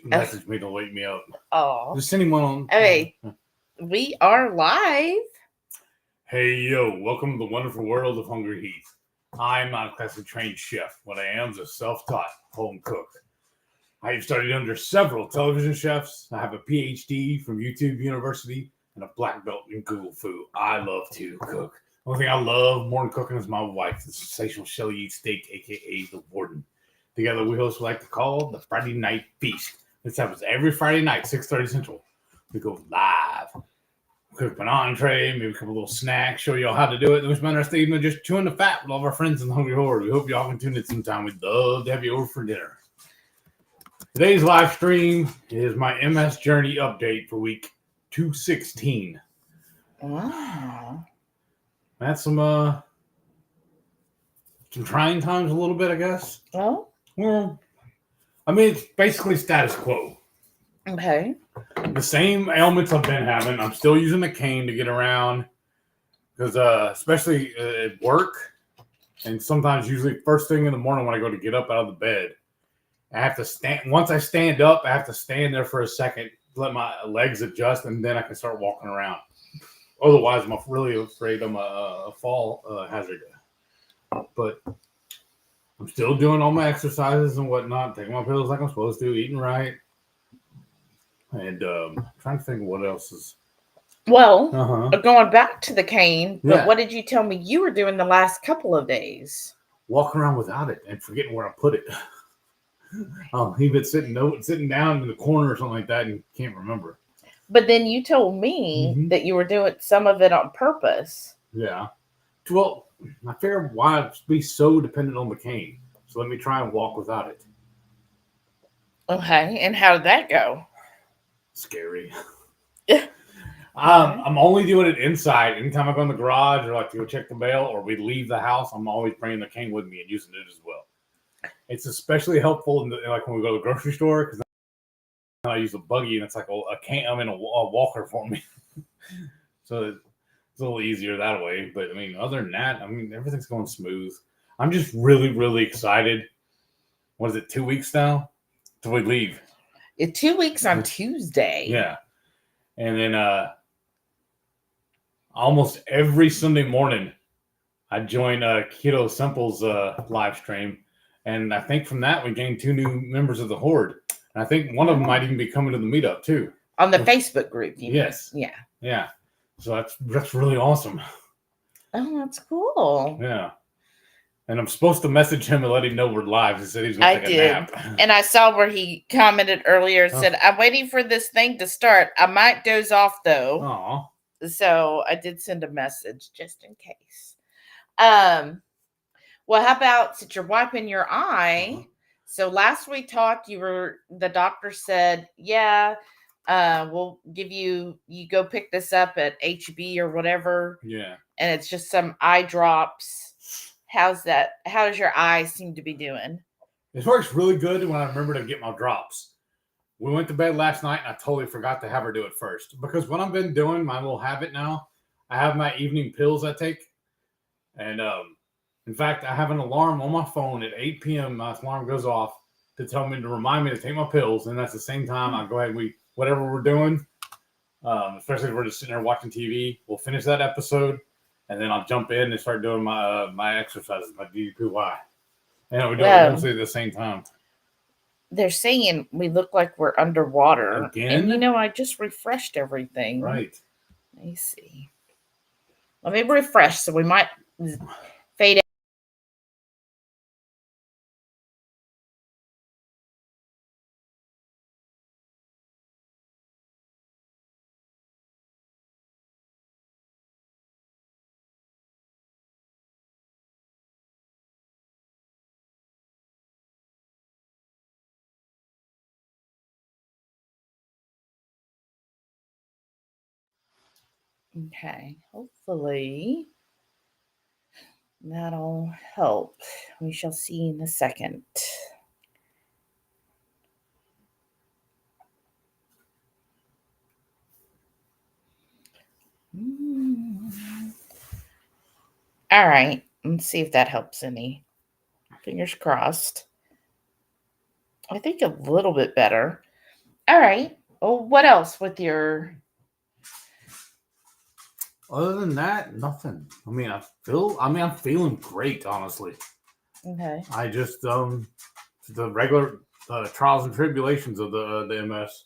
messaged me to wake me up. Oh. Just sending one on. Okay. We are live. Hey, yo. Welcome to the wonderful world of Hungry Heat. I'm not a classically trained chef. What I am is a self-taught home cook. I have studied under several television chefs. I have a PhD from YouTube University and a black belt in Google food. I love to cook. The only thing I love more than cooking is my wife, the sensational Shelly Eats Steak, aka the Warden. Together, we host what we like to call the Friday Night Feast. This happens every Friday night, 6:30 Central. We go live. Cook an entree, maybe a couple little snacks, show y'all how to do it. Then we spend our rest of the evening just chewing the fat with all of our friends in the Hungry Horde. We hope y'all can tune in sometime. We'd love to have you over for dinner. Today's live stream is my MS Journey update for week 216. Wow. That's some trying times a little bit, I guess. Oh, Well, I mean, it's basically status quo. okay. The same ailments I've been having. I'm still using the cane to get around because, especially at work, and sometimes usually first thing in the morning when I go to get up out of the bed, I have to stand. Once I stand up, I have to stand there for a second, let my legs adjust, and then I can start walking around. Otherwise, I'm really afraid I'm a fall hazard. But I'm still doing all my exercises and whatnot, taking my pills like I'm supposed to, eating right. And trying to think of what else is. Well, Uh-huh. going back to the cane, but Yeah. what did you tell me you were doing the last couple of days? Walking around without it and forgetting where I put it. Even sitting down in the corner or something like that and can't remember. But then you told me that you were doing some of it on purpose. Yeah. Well, I figured why be so dependent on the cane. So let me try and walk without it. Okay, and how did that go? Scary. I'm only doing it inside. Anytime I go in the garage or like to go check the mail or we leave the house, I'm always bringing the cane with me and using it as well. It's especially helpful like when we go to the grocery store because I use a buggy and it's like a cane. I'm in a walker for me, so it's a little easier that way. But I mean, other than that, I mean everything's going smooth. I'm just really, really excited. What is it? 2 weeks now till we leave. 2 weeks on Tuesday. Yeah, and then almost every Sunday morning, I join Keto Simple's live stream, and I think from that we gained 2 new members of the Horde, and I think one of them might even be coming to the meetup too On the Facebook group. Yes. Yeah. Yeah. So that's really awesome. Oh, that's cool. Yeah. And I'm supposed to message him and let him know we're live. He said he was going to take a nap. And I saw where he commented earlier and said, I'm waiting for this thing to start. I might doze off though. Aw. So I did send a message just in case. Well, how about since you're wiping your eye? So last we talked, the doctor said, yeah, we'll give you go pick this up at HB or whatever. Yeah. And it's just some eye drops. How's that? How does your eye seem to be doing? It works really good when I remember to get my drops. We went to bed last night and I totally forgot to have her do it first. Because what I've been doing, my little habit now, I have my evening pills I take. And in fact, I have an alarm on my phone at 8 p.m. My alarm goes off to remind me to take my pills. And that's the same time I go ahead and whatever we're doing, especially if we're just sitting there watching TV, we'll finish that episode. And then I'll jump in and start doing my exercises, my DDPY. And we do it mostly at the same time. They're saying we look like we're underwater. Again? And I just refreshed everything. Right. Let me see. Let me refresh so we might fade out. Okay, hopefully that'll help. We shall see in a second. All right, let's see if that helps any. Fingers crossed. I think a little bit better. All right. Well, what else with your? Other than that, nothing. I mean, I'm feeling great, honestly. Okay. I just the regular trials and tribulations of the MS.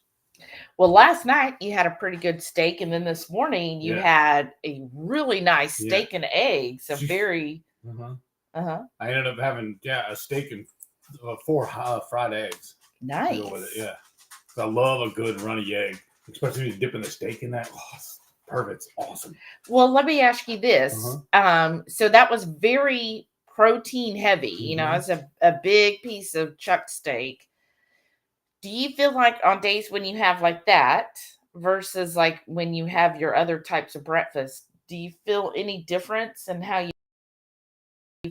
Well, last night you had a pretty good steak, and then this morning you Yeah. had a really nice Yeah. steak and eggs. A very. I ended up having a steak and 4 fried eggs. Nice. To go with it, yeah. I love a good runny egg, especially when you dipping the steak in that. Oh, it's perfect. It's awesome. Well, let me ask you this. So that was very protein heavy. You know, it's a big piece of chuck steak. Do you feel like on days when you have like that versus like when you have your other types of breakfast, do you feel any difference in how you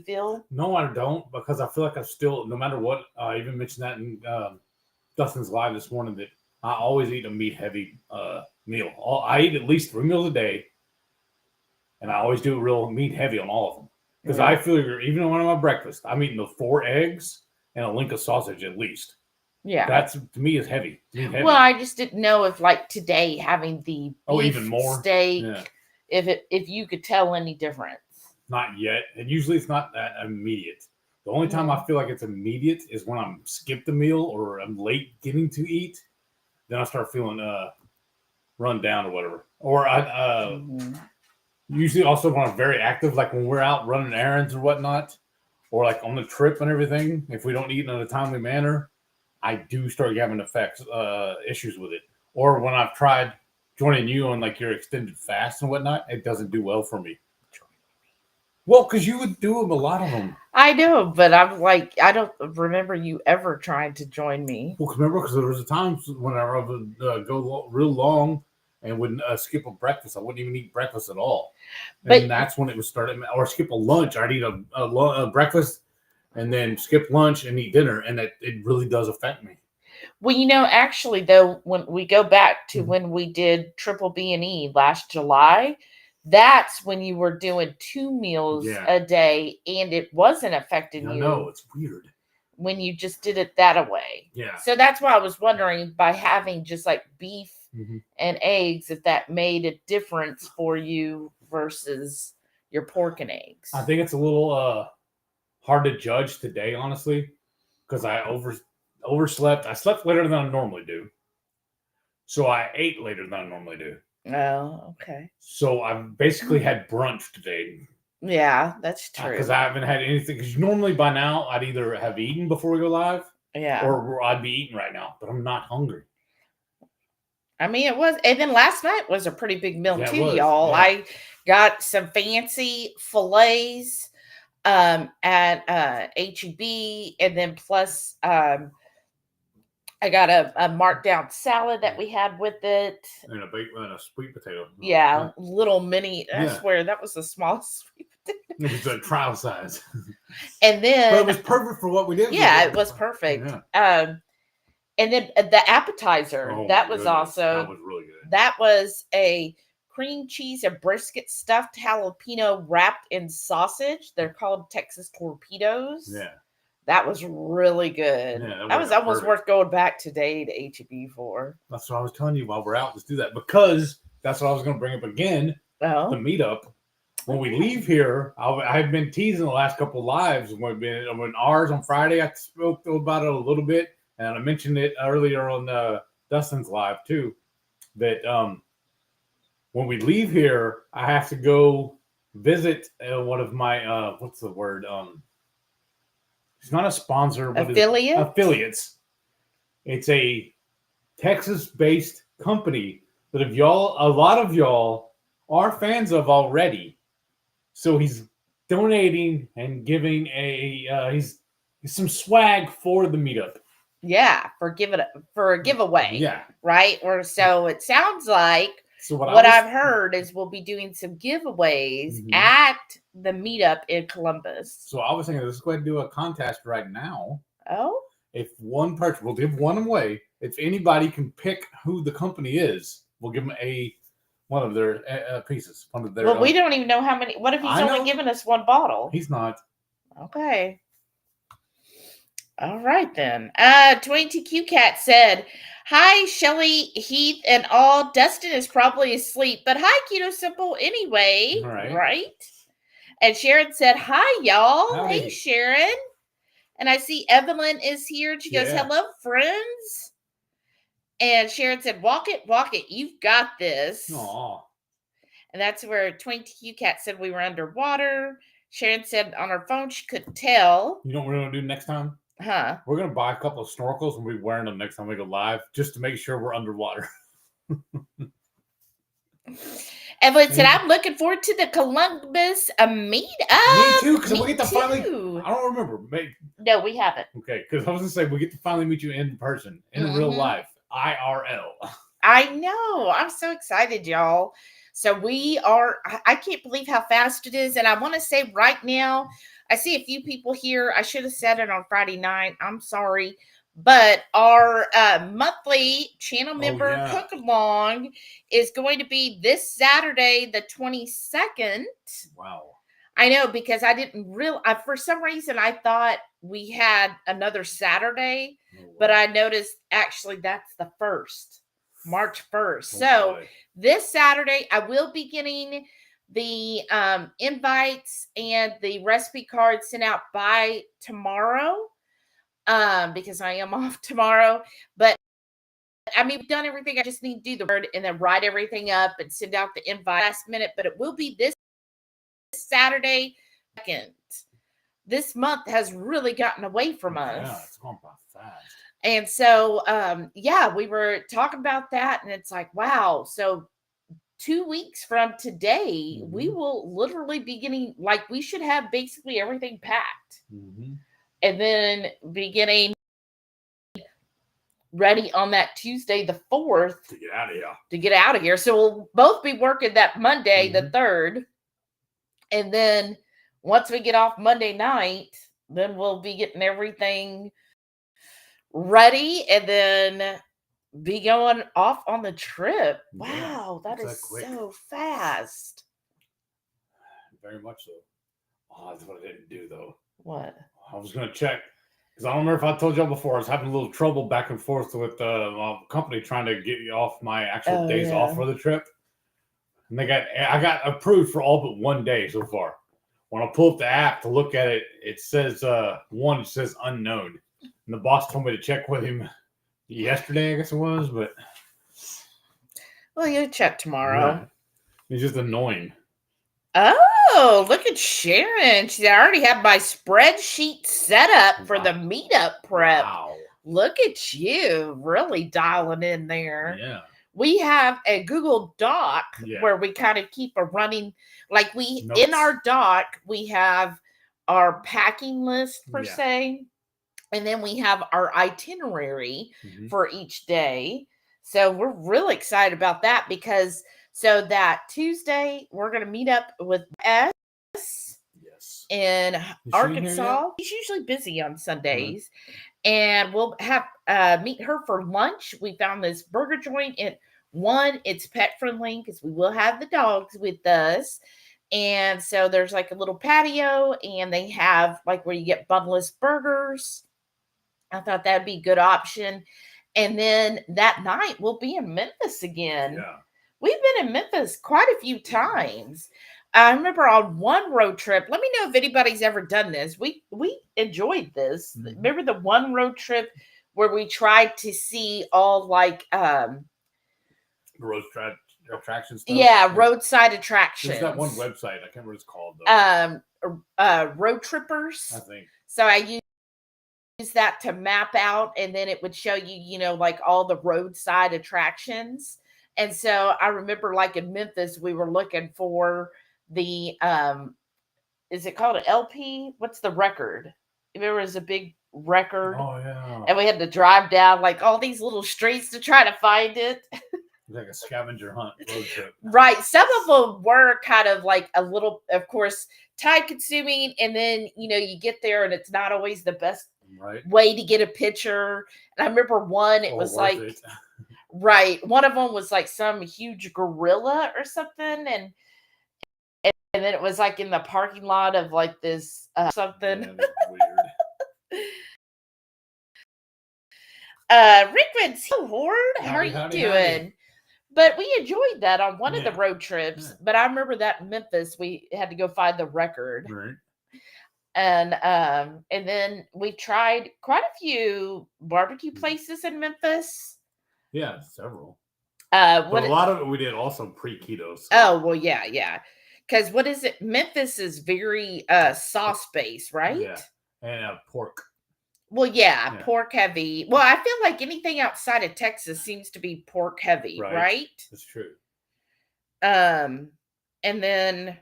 feel? No, I don't, because I feel like I still, no matter what, I even mentioned that in Dustin's live this morning, that I always eat a meat heavy meal. I eat at least 3 meals a day, and I always do real meat heavy on all of them. Because I feel even on my breakfast, I'm eating the 4 eggs and a link of sausage at least. Yeah. That's, to me, is heavy. Well, I just didn't know if like today having the beef even more steak, if you could tell any difference. Not yet. And usually it's not that immediate. The only time I feel like it's immediate is when I'm skipped a meal or I'm late getting to eat. Then I start feeling run down or whatever. Or I usually also when I'm very active, like when we're out running errands or whatnot, or like on the trip and everything, if we don't eat in a timely manner, I do start having issues with it. Or when I've tried joining you on like your extended fast and whatnot, it doesn't do well for me. Well, because you would do them, a lot of them. I know, but I'm like, I don't remember you ever trying to join me. Well, remember, because there was a time whenever I would go real long and would skip a breakfast. I wouldn't even eat breakfast at all. And that's when it was starting. Or skip a lunch. I'd eat a breakfast and then skip lunch and eat dinner. And it really does affect me. Well, you know, actually, though, when we go back to when we did Triple B&E last July, that's when you were doing 2 meals a day, and it wasn't affecting you. No, it's weird. When you just did it that way. Yeah. So that's why I was wondering, by having just like beef and eggs, if that made a difference for you versus your pork and eggs. I think it's a little hard to judge today, honestly, because I overslept. I slept later than I normally do. So I ate later than I normally do. Oh, okay. So I basically had brunch today. Yeah, that's true. Because I haven't had anything. Because normally by now I'd either have eaten before we go live, or I'd be eating right now. But I'm not hungry. I mean, it was, and then last night was a pretty big meal too, y'all. Yeah. I got some fancy fillets at HEB, and then plus I got a markdown salad that we had with it. And a sweet potato. Yeah, little mini. I swear that was the smallest sweet potato. It was a trial size. And then, but it was perfect for what we did. Yeah, it was perfect. Yeah. And then the appetizer, that was also, that was really good. That was a cream cheese and brisket stuffed jalapeno wrapped in sausage. They're called Texas torpedoes. Yeah. That was really good. Yeah, that was almost worth going back today to HEB for. That's what I was telling you while we're out. Let's do that, because that's what I was going to bring up again. The meetup. When we leave here, I've been teasing the last couple of lives. When ours on Friday, I spoke about it a little bit, and I mentioned it earlier on Dustin's live too. That when we leave here, I have to go visit one of my what's the word? It's not a sponsor. Affiliates. It's a Texas-based company that a lot of y'all are fans of already. So he's donating and giving he's some swag for the meetup. Yeah, for a giveaway. Yeah. Right? Or so it sounds like. So what I've heard is we'll be doing some giveaways at the meetup in Columbus. So I was thinking, let's go ahead and do a contest right now. Oh? If one person, we'll give one away. If anybody can pick who the company is, we'll give them one of their pieces. One of their. Well, we don't even know how many. What if he's only giving us one bottle? He's not. Okay. All right then. 22Q Cat said, Hi, Shelly, Heath, and all. Dustin is probably asleep, but hi, Keto Simple anyway, All right. right? And Sharon said, hi, y'all. Hey, Howdy. Sharon. And I see Evelyn is here. She goes, Yeah. hello, friends. And Sharon said, walk it. You've got this. Aw. And that's where Twink TQ Cat said we were underwater. Sharon said on her phone she couldn't tell. You know what we're going to do next time? Huh. We're going to buy a couple of snorkels and we'll be wearing them next time we go live just to make sure we're underwater. Evelyn said, I'm looking forward to the Columbus meetup. Me too, because we'll get to finally. I don't remember. No, we haven't. Okay, because I was going to say we get to finally meet you in person, in real life, IRL. I know. I'm so excited, y'all. So we are, I can't believe how fast it is. And I want to say right now, I see a few people here. I should have said it on Friday night. I'm sorry. But our monthly channel member cook along is going to be this Saturday, the 22nd. Wow. I know, because I didn't for some reason I thought we had another Saturday, but I noticed actually that's the 1st. March 1st. So this Saturday, I will be getting the invites and the recipe cards sent out by tomorrow, because I am off tomorrow. But I mean, we've done everything. I just need to do the word and then write everything up and send out the invite last minute. But it will be this Saturday 2nd. This month has really gotten away from us. Yeah, it's gone by fast. And so, we were talking about that, and it's like, wow. So 2 weeks from today, we will literally be getting, like, we should have basically everything packed. And then beginning ready on that Tuesday, the 4th, to get out of here. So we'll both be working that Monday, the 3rd. And then once we get off Monday night, then we'll be getting everything ready and then be going off on the trip. Wow, that is so fast. Very much so. Oh, that's what I didn't do, though. What? I was going to check, because I don't remember if I told y'all before, I was having a little trouble back and forth with the company trying to get me off my actual days off for the trip. And I got approved for all but one day so far. When I pull up the app to look at it, it says it says unknown. And the boss told me to check with him yesterday, I guess it was, but well, you'll check tomorrow. Right. It's just annoying. Oh, look at Sharon. She already had my spreadsheet set up for the meetup prep. Wow. Look at you, really dialing in there. Yeah. We have a Google Doc where we kind of keep a running, like notes. In our doc, we have our packing list per se. And then we have our itinerary for each day. So we're really excited about that, because so that Tuesday we're going to meet up with S in Arkansas. She's usually busy on Sundays. And we'll have meet her for lunch. We found this burger joint. It's pet friendly because we will have the dogs with us. And so there's like a little patio, and they have like where you get bunless burgers. I thought that'd be a good option. And then that night we'll be in Memphis again. Yeah. We've been in Memphis quite a few times. I remember on one road trip, let me know if anybody's ever done this. We enjoyed this. Remember the one road trip where we tried to see all like roadside attractions stuff? Yeah, roadside attractions. There's that one website, I can't remember what it's called though. Road Trippers. I think. So I use that to map out, and then it would show you, like all the roadside attractions. And so I remember, like in Memphis, we were looking for the is it called an LP? What's the record? There was a big record. Oh yeah. And we had to drive down like all these little streets to try to find it. Like a scavenger hunt road trip. Right. Some of them were kind of like a little, of course, time consuming. And then, you get there and it's not always the best way to get a picture. And I remember one, it was like, one of them was like some huge gorilla or something. And then it was like in the parking lot of like this something. Yeah, that's weird. Rickman's here, Horde. How are Howdy, you howdy, doing? howdy. But we enjoyed that on one of the Yeah. road trips. Yeah. But I remember that in Memphis, we had to go find the record. Right. And then we tried quite a few barbecue places in Memphis. Yeah, several. What But a lot of it we did also pre-keto. So. Oh, well, yeah. Because what is it? Memphis is very sauce based, right? Yeah. And pork. Well, yeah, Yeah. pork heavy. Well, I feel like anything outside of Texas seems to be pork heavy, right? That's true. And then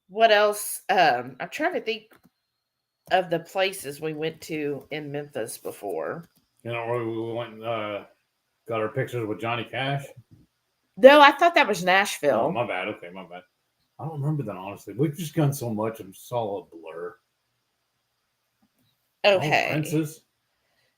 what else? I'm trying to think of the places we went to in Memphis before. You know where we went and got our pictures with Johnny Cash? No, I thought that was Oh, Nashville. my bad. Okay, my bad. I don't remember that, honestly. We've just done so much. I'm all a blur. Okay. Oh, Princess.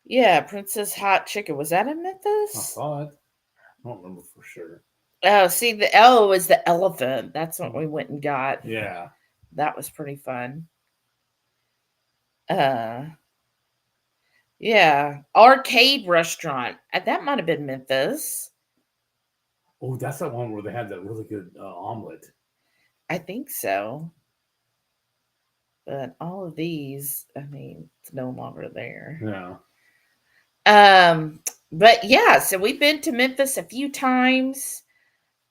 Yeah, Princess Hot Chicken. Was that in I Memphis? thought. I don't remember for sure. Oh, see, the L was the elephant. That's what we went and got. Yeah. That was pretty fun. Yeah. Arcade restaurant. That might have been Memphis. Oh, that's that one where they had that really good omelet. I think so. But all of these, I mean, it's no longer there. Yeah. But yeah, so we've been to Memphis a few times.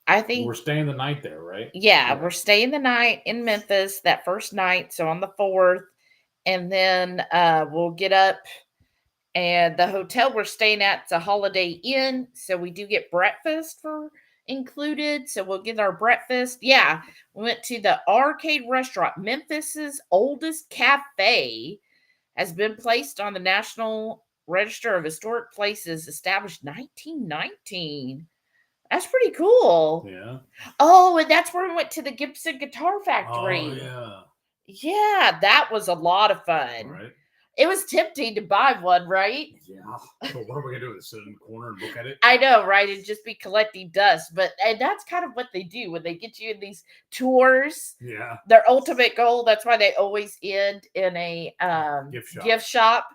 I think we're staying the night there, right? Yeah, we're staying the night in Memphis that first night, so on the 4th, and then we'll get up, and the hotel we're staying at is a Holiday Inn, so we do get breakfast for included, so we'll get our breakfast. Yeah, we went to the Arcade Restaurant. Memphis's oldest cafe has been placed on the National Register of Historic Places, established 1919. That's pretty cool. Yeah. Oh, and that's where we went to the Gibson Guitar Factory. Oh, yeah. Yeah, that was a lot of fun. Right. It was tempting to buy one, right? Yeah. So what are we gonna do? Sit in the corner and look at it? I know, right? And just be collecting dust. And that's kind of what they do when they get you in these tours. Yeah. Their ultimate goal, that's why they always end in a gift shop.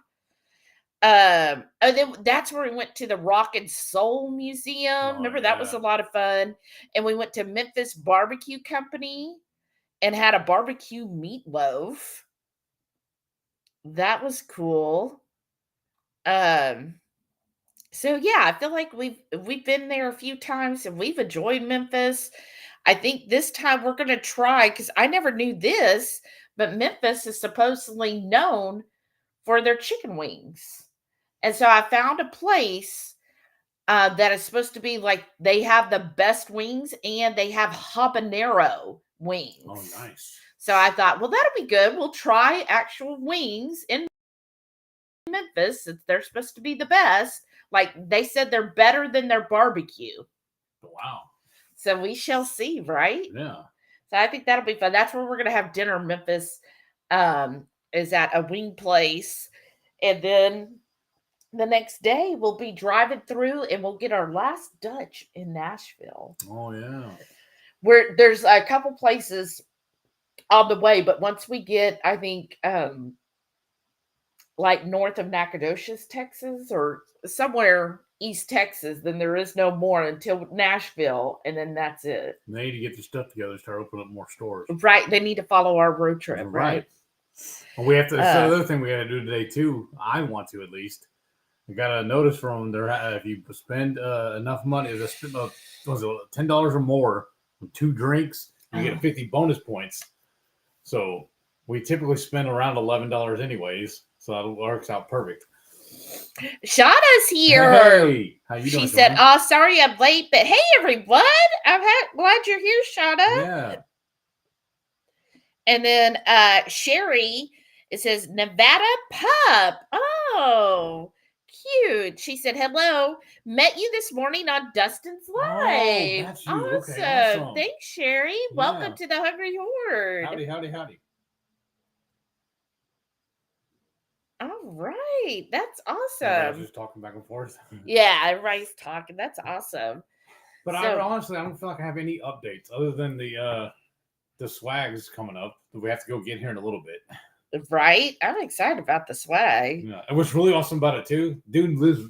And then that's where we went to the Rock and Soul Museum. Remember, that was a lot of fun. And we went to Memphis Barbecue Company and had a barbecue meatloaf. That was cool. So yeah, I feel like we've been there a few times and we've enjoyed Memphis. I think this time we're gonna try, because I never knew this, but Memphis is supposedly known for their chicken wings. And so I found a place that is supposed to be like they have the best wings and they have habanero wings. Oh, nice. So I thought, well, that'll be good. We'll try actual wings in Memphis since they're supposed to be the best. Like they said, they're better than their barbecue. Wow. So we shall see, right? Yeah. So I think that'll be fun. That's where we're going to have dinner in Memphis, is at a wing place. And then the next day we'll be driving through and we'll get our last Dutch in Nashville. Oh, yeah. Where there's a couple places on the way, but once we get, I think, like north of Nacogdoches, Texas, or somewhere East Texas, then there is no more until Nashville, and then that's it. They need to get their stuff together, start opening up more stores. Right. They need to follow our road trip, right? Well, we have to. That's the other thing we got to do today too. I want to, at least. I got a notice from them. If you spend enough money, was it $10 or more with 2 drinks, you get 50 bonus points. So we typically spend around $11 anyways. So that works out perfect. Shada's here. Hey, how you doing? She said, "Oh, sorry I'm late, but hey, everyone, glad you're here, Shada." Yeah. And then Sherry, it says Nevada Pup. Oh, cute. She said, "Hello, met you this morning on Dustin's Live." Oh, that's you. Awesome. Okay, awesome. Thanks, Sherry. Yeah. Welcome to the Hungry Horde. Howdy. All right. That's awesome. Everybody's just talking back and forth. Yeah, everybody's talking. That's awesome. But I honestly don't feel like I have any updates other than the swags coming up that we have to go get here in a little bit. Right? I'm excited about the swag. Yeah, and what's really awesome about it too, dude lives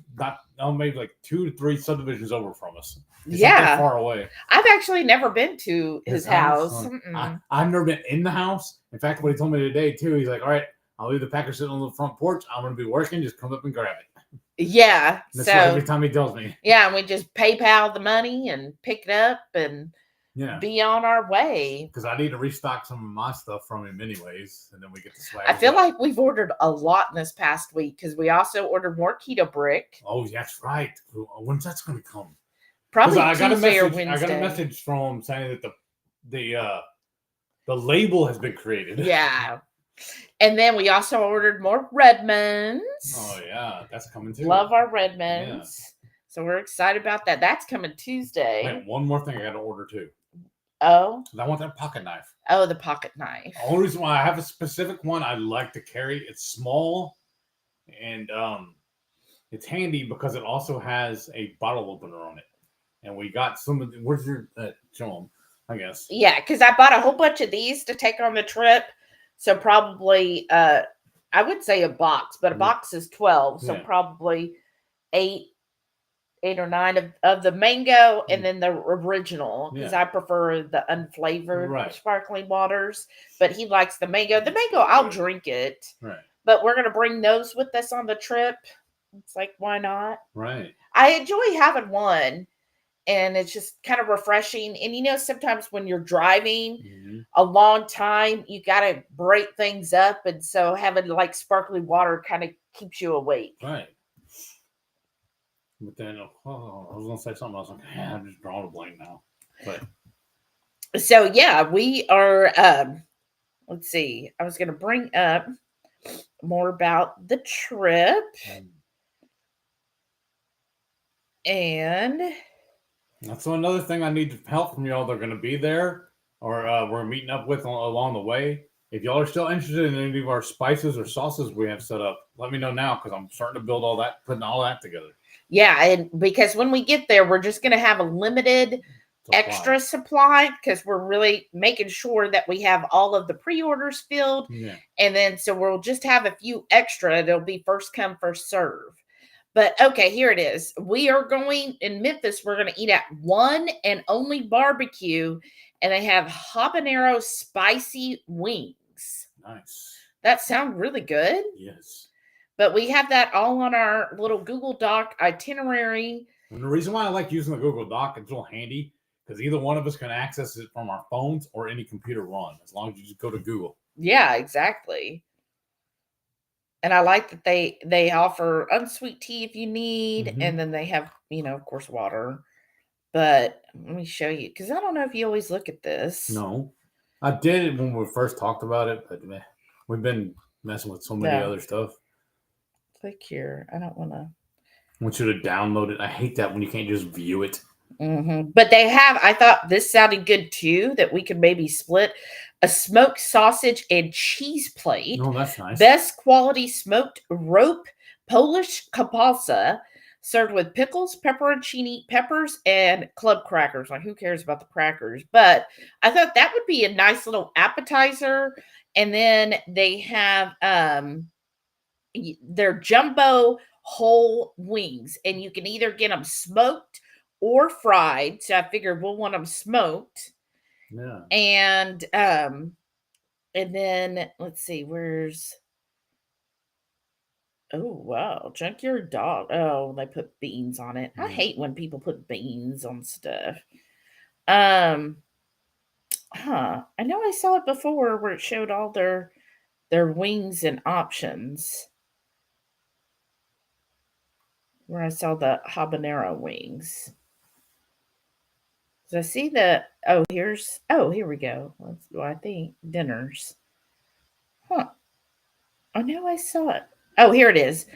maybe like 2 to 3 subdivisions over from us. It's not that Yeah. far away. I've actually never been to his house. I've never been in the house. In fact, what he told me today too, he's like, "All right, I'll leave the package sitting on the front porch. I'm going to be working. Just come up and grab it." Yeah. That's what every time he tells me. Yeah, and we just PayPal the money and pick it up and be on our way. Because I need to restock some of my stuff from him anyways, and then we get the swag. I feel like we've ordered a lot in this past week because we also ordered more keto brick. Oh, that's right. When's that's going to come? Probably Tuesday or Wednesday. I got a message from him saying that the label has been created. Yeah. And then we also ordered more Redmonds. Oh, yeah. That's coming too. Love our Redmonds. Yeah. So we're excited about that. That's coming Tuesday. Man, one more thing I got to order too. Oh? I want that pocket knife. Oh, the pocket knife. The only reason why I have a specific one I like to carry, it's small and it's handy because it also has a bottle opener on it. And we got some of the, where's your, show them, I guess. Yeah, because I bought a whole bunch of these to take on the trip. So probably, I would say a box, but a box is 12. So probably 8 or 9 of the mango and then the original because I prefer the unflavored sparkling waters. But he likes the mango. The mango, I'll drink it. Right. But we're going to bring those with us on the trip. It's like, why not? Right. I enjoy having one. And it's just kind of refreshing. And sometimes when you're driving a long time, you got to break things up. And so having like sparkling water kind of keeps you awake. Right. But then, I was going to say something else. I'm just drawing a blank now. But so, yeah, we are, let's see. I was going to bring up more about the trip. And that's another thing I need help from y'all. They're going to be there or we're meeting up with along the way. If y'all are still interested in any of our spices or sauces we have set up, let me know now because I'm starting to build putting all that together. Yeah, and because when we get there, we're just going to have a limited extra supply because we're really making sure that we have all of the pre-orders filled. Yeah. And then so we'll just have a few extra. It'll be first come, first serve. But okay, here it is. We are going in Memphis. We're going to eat at One and Only Barbecue, and they have habanero spicy wings. Nice. That sounds really good. Yes. But we have that all on our little Google Doc itinerary. And the reason why I like using the Google Doc, it's real handy because either one of us can access it from our phones or any computer run, as long as you just go to Google. Yeah, exactly. And I like that they offer unsweet tea if you need, and then they have, of course, water. But let me show you, because I don't know if you always look at this. No, I did it when we first talked about it, but we've been messing with so many other stuff. Click here. I don't want to. I want you to download it. I hate that when you can't just view it. But they have, I thought this sounded good too, that we could maybe split a smoked sausage and cheese plate. Oh, that's nice. Best quality smoked rope Polish kielbasa served with pickles, pepperoncini, peppers, and club crackers. Like, who cares about the crackers? But I thought that would be a nice little appetizer. And then they have their jumbo whole wings, and you can either get them smoked or fried. So I figured we'll want them smoked. Yeah. And then let's see, where's wow, Junkyard Dog. Oh, they put beans on it. I hate when people put beans on stuff. I know I saw it before where it showed all their wings and options. Where I saw the habanero wings. So I see the, here we go. I think dinners. Huh. I know I saw it. Oh, here it is.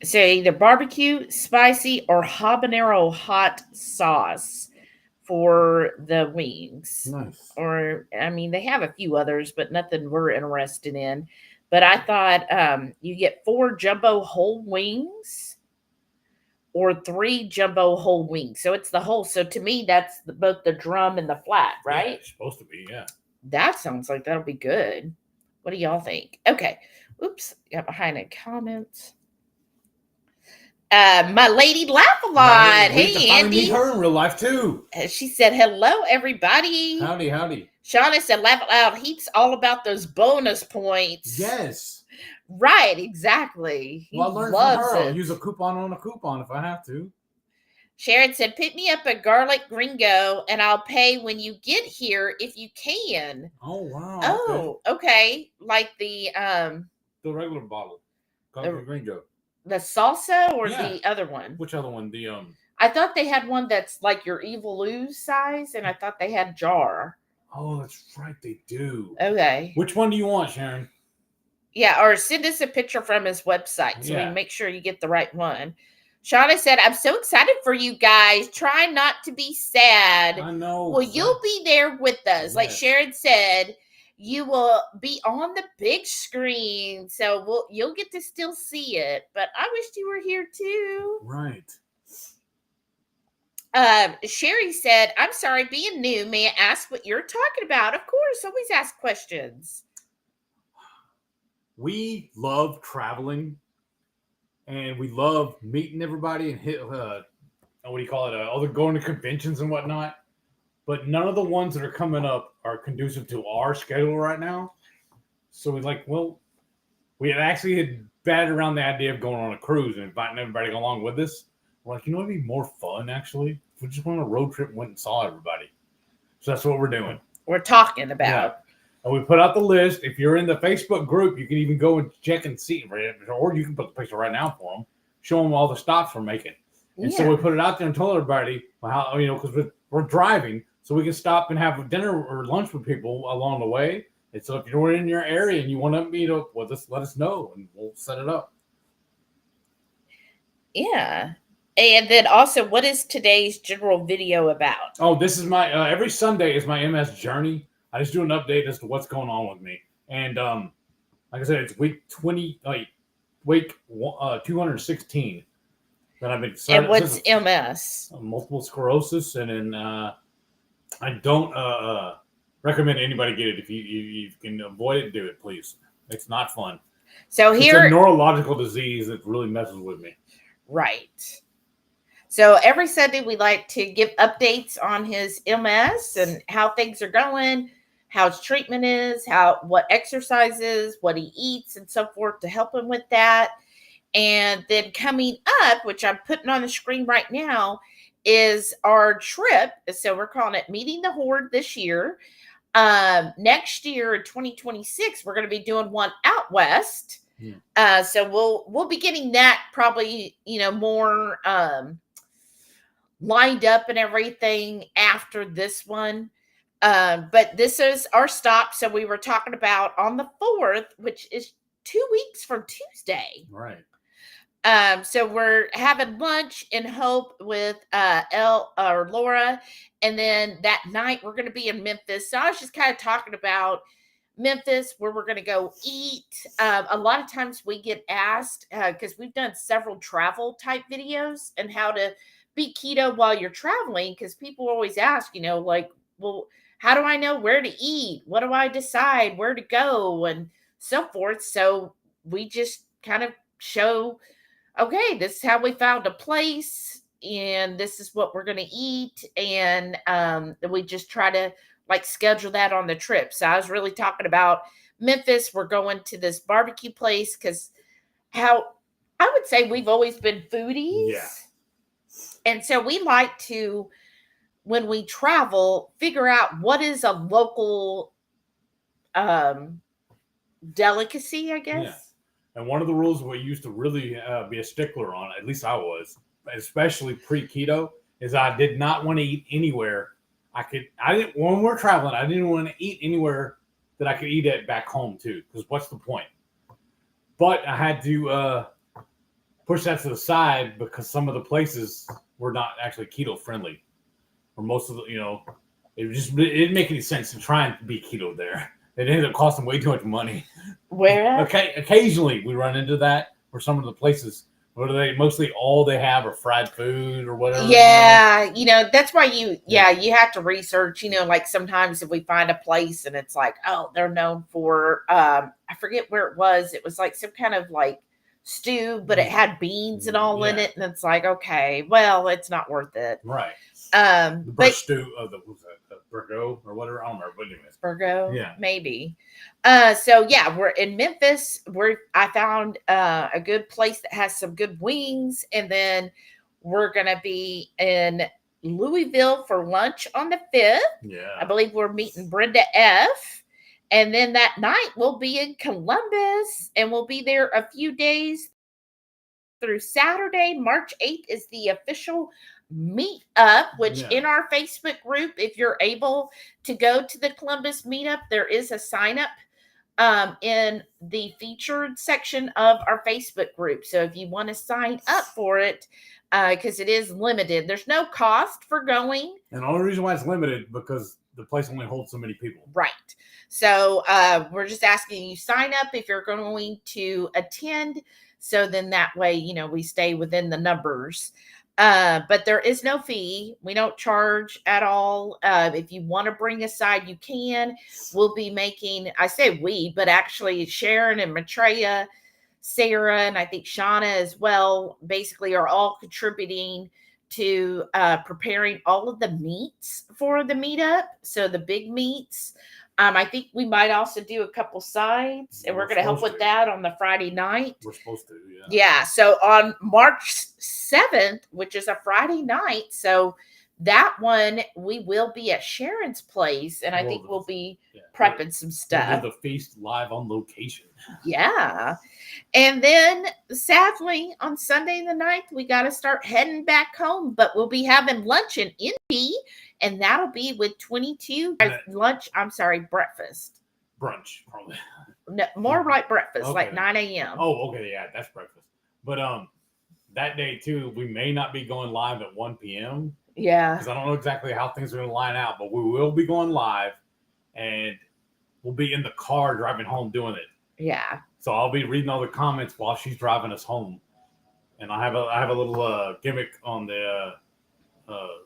So either barbecue, spicy, or habanero hot sauce for the wings. Nice. Or, they have a few others, but nothing we're interested in. But I thought you get 4 jumbo whole wings or 3 jumbo whole wings. So it's the whole. So to me, that's both the drum and the flat, right? Yeah, it's supposed to be, yeah. That sounds like that'll be good. What do y'all think? Okay. Oops. Got behind a comment. My lady laugh a lot. We get to Hey, finally meet Andy. her in real life too. She said, hello, everybody. Howdy, howdy. Shauna said, laugh out loud. He's all about those bonus points. Yes. Right, exactly. He Well, I learned loves from her. it. I'll use a coupon on a coupon if I have to. Sharon said, pick me up a garlic gringo and I'll pay when you get here if you can. Oh, wow. Oh, okay. Like the regular bottle. Garlic gringo. The salsa or Yeah. the other one? Which other one? I thought they had one that's like your Evil Lou's size, and I thought they had jar. Oh, that's right, they do. Okay. Which one do you want, Sharon? Yeah, or send us a picture from his website so we can make sure you get the right one. Shauna said, I'm so excited for you guys. Try not to be sad. I know. Well, you'll be there with us. Yes. Like Sharon said, you will be on the big screen. So you'll get to still see it. But I wished you were here too. Right. Sherry said, I'm sorry, being new, may I ask what you're talking about? Of course, always ask questions. We love traveling and we love meeting everybody and what do you call it? All the going to conventions and whatnot. But none of the ones that are coming up are conducive to our schedule right now. So we had batted around the idea of going on a cruise and inviting everybody to go along with us. We're like, it'd be more fun actually if we just went on a road trip and went and saw everybody. So that's what we're doing. We're talking about. Yeah. And we put out the list. If you're in the Facebook group, you can even go and check and see, or you can put the picture right now for them, show them all the stops we're making. And so we put it out there and told everybody how, because we're driving, so we can stop and have dinner or lunch with people along the way. And so if you're in your area and you want to meet up with us, let us know and we'll set it up. Yeah. And then also, what is today's general video about? Oh, this is my, every Sunday is my MS journey. I just do an update as to what's going on with me. And like I said, it's week 216 that I've been. And what's MS? Multiple sclerosis. And then I don't recommend anybody get it. If you can avoid it, do it, please. It's not fun. So here, it's a neurological disease that really messes with me. Right. So every Sunday we like to give updates on his MS and how things are going, how his treatment is, what exercises, what he eats, and so forth to help him with that. And then coming up, which I'm putting on the screen right now, is our trip. So we're calling it Meeting the Horde this year. Next year in 2026, we're going to be doing one out west. Yeah. So we'll be getting that probably, more lined up and everything after this one. But this is our stop. So we were talking about on the 4th, which is 2 weeks from Tuesday. Right. So we're having lunch in Hope with Laura. And then that night we're going to be in Memphis. So I was just kind of talking about Memphis, where we're going to go eat. A lot of times we get asked, because we've done several travel type videos and how to be keto while you're traveling, because people always ask, well, how do I know where to eat? What do I decide where to go and so forth? So we just kind of show, okay, this is how we found a place and this is what we're going to eat. And we just try to schedule that on the trip. So I was really talking about Memphis. We're going to this barbecue place because how I would say we've always been foodies. Yeah. And so we like to, when we travel, figure out what is a local delicacy, I guess. Yeah. And one of the rules we used to really be a stickler on, at least I was, especially pre-keto, is I did not want to eat anywhere. When we're traveling, I didn't want to eat anywhere that I could eat at back home too, because what's the point? But I had to push that to the side because some of the places were not actually keto friendly, or most of the, it didn't make any sense to try and be keto there. It ended up costing way too much money. Where? Okay, occasionally we run into that, where some of the places What are they? Mostly all they have are fried food or whatever. Yeah, that's why you have to research, like sometimes if we find a place and it's like, oh, they're known for I forget where it was. It was like some kind of like stew, but it had beans and all in it, and it's like, okay, well, it's not worth it. Right. The but stew of the Burgo or whatever. I don't remember what it is. Burgo, yeah, maybe. So yeah, we're in Memphis. I found a good place that has some good wings, and then we're gonna be in Louisville for lunch on the 5th. Yeah, I believe we're meeting Brenda F. And then that night we'll be in Columbus, and we'll be there a few days through Saturday. March 8th is the official meetup, which in our Facebook group, if you're able to go to the Columbus meetup, there is a sign up in the featured section of our Facebook group. So if you want to sign up for it, because it is limited, there's no cost for going. And the only reason why it's limited because the place only holds so many people. Right. So we're just asking you sign up if you're going to attend. So then that way, we stay within the numbers. But there is no fee. We don't charge at all. If you want to bring a side, you can. We'll be making, I say we, but actually Sharon and Maitreya, Sarah, and I think Shauna as well, basically are all contributing to preparing all of the meats for the meetup. So the big meats. I think we might also do a couple sides, and we're going to help with that on the Friday night. We're supposed to, yeah. Yeah. So on March 7th, which is a Friday night, so that one we will be at Sharon's place, and I think we'll be prepping some stuff. We'll do the feast live on location. Yeah. And then sadly on Sunday the 9th, we got to start heading back home, but we'll be having lunch in Indy, and that'll be with 22 breakfast. Brunch, probably. No, more like breakfast, like 9 a.m. Oh, okay. Yeah, that's breakfast. But that day too, we may not be going live at 1 p.m. Yeah. Because I don't know exactly how things are going to line out, but we will be going live, and we'll be in the car driving home doing it. Yeah. So I'll be reading all the comments while she's driving us home, and I have a little gimmick on the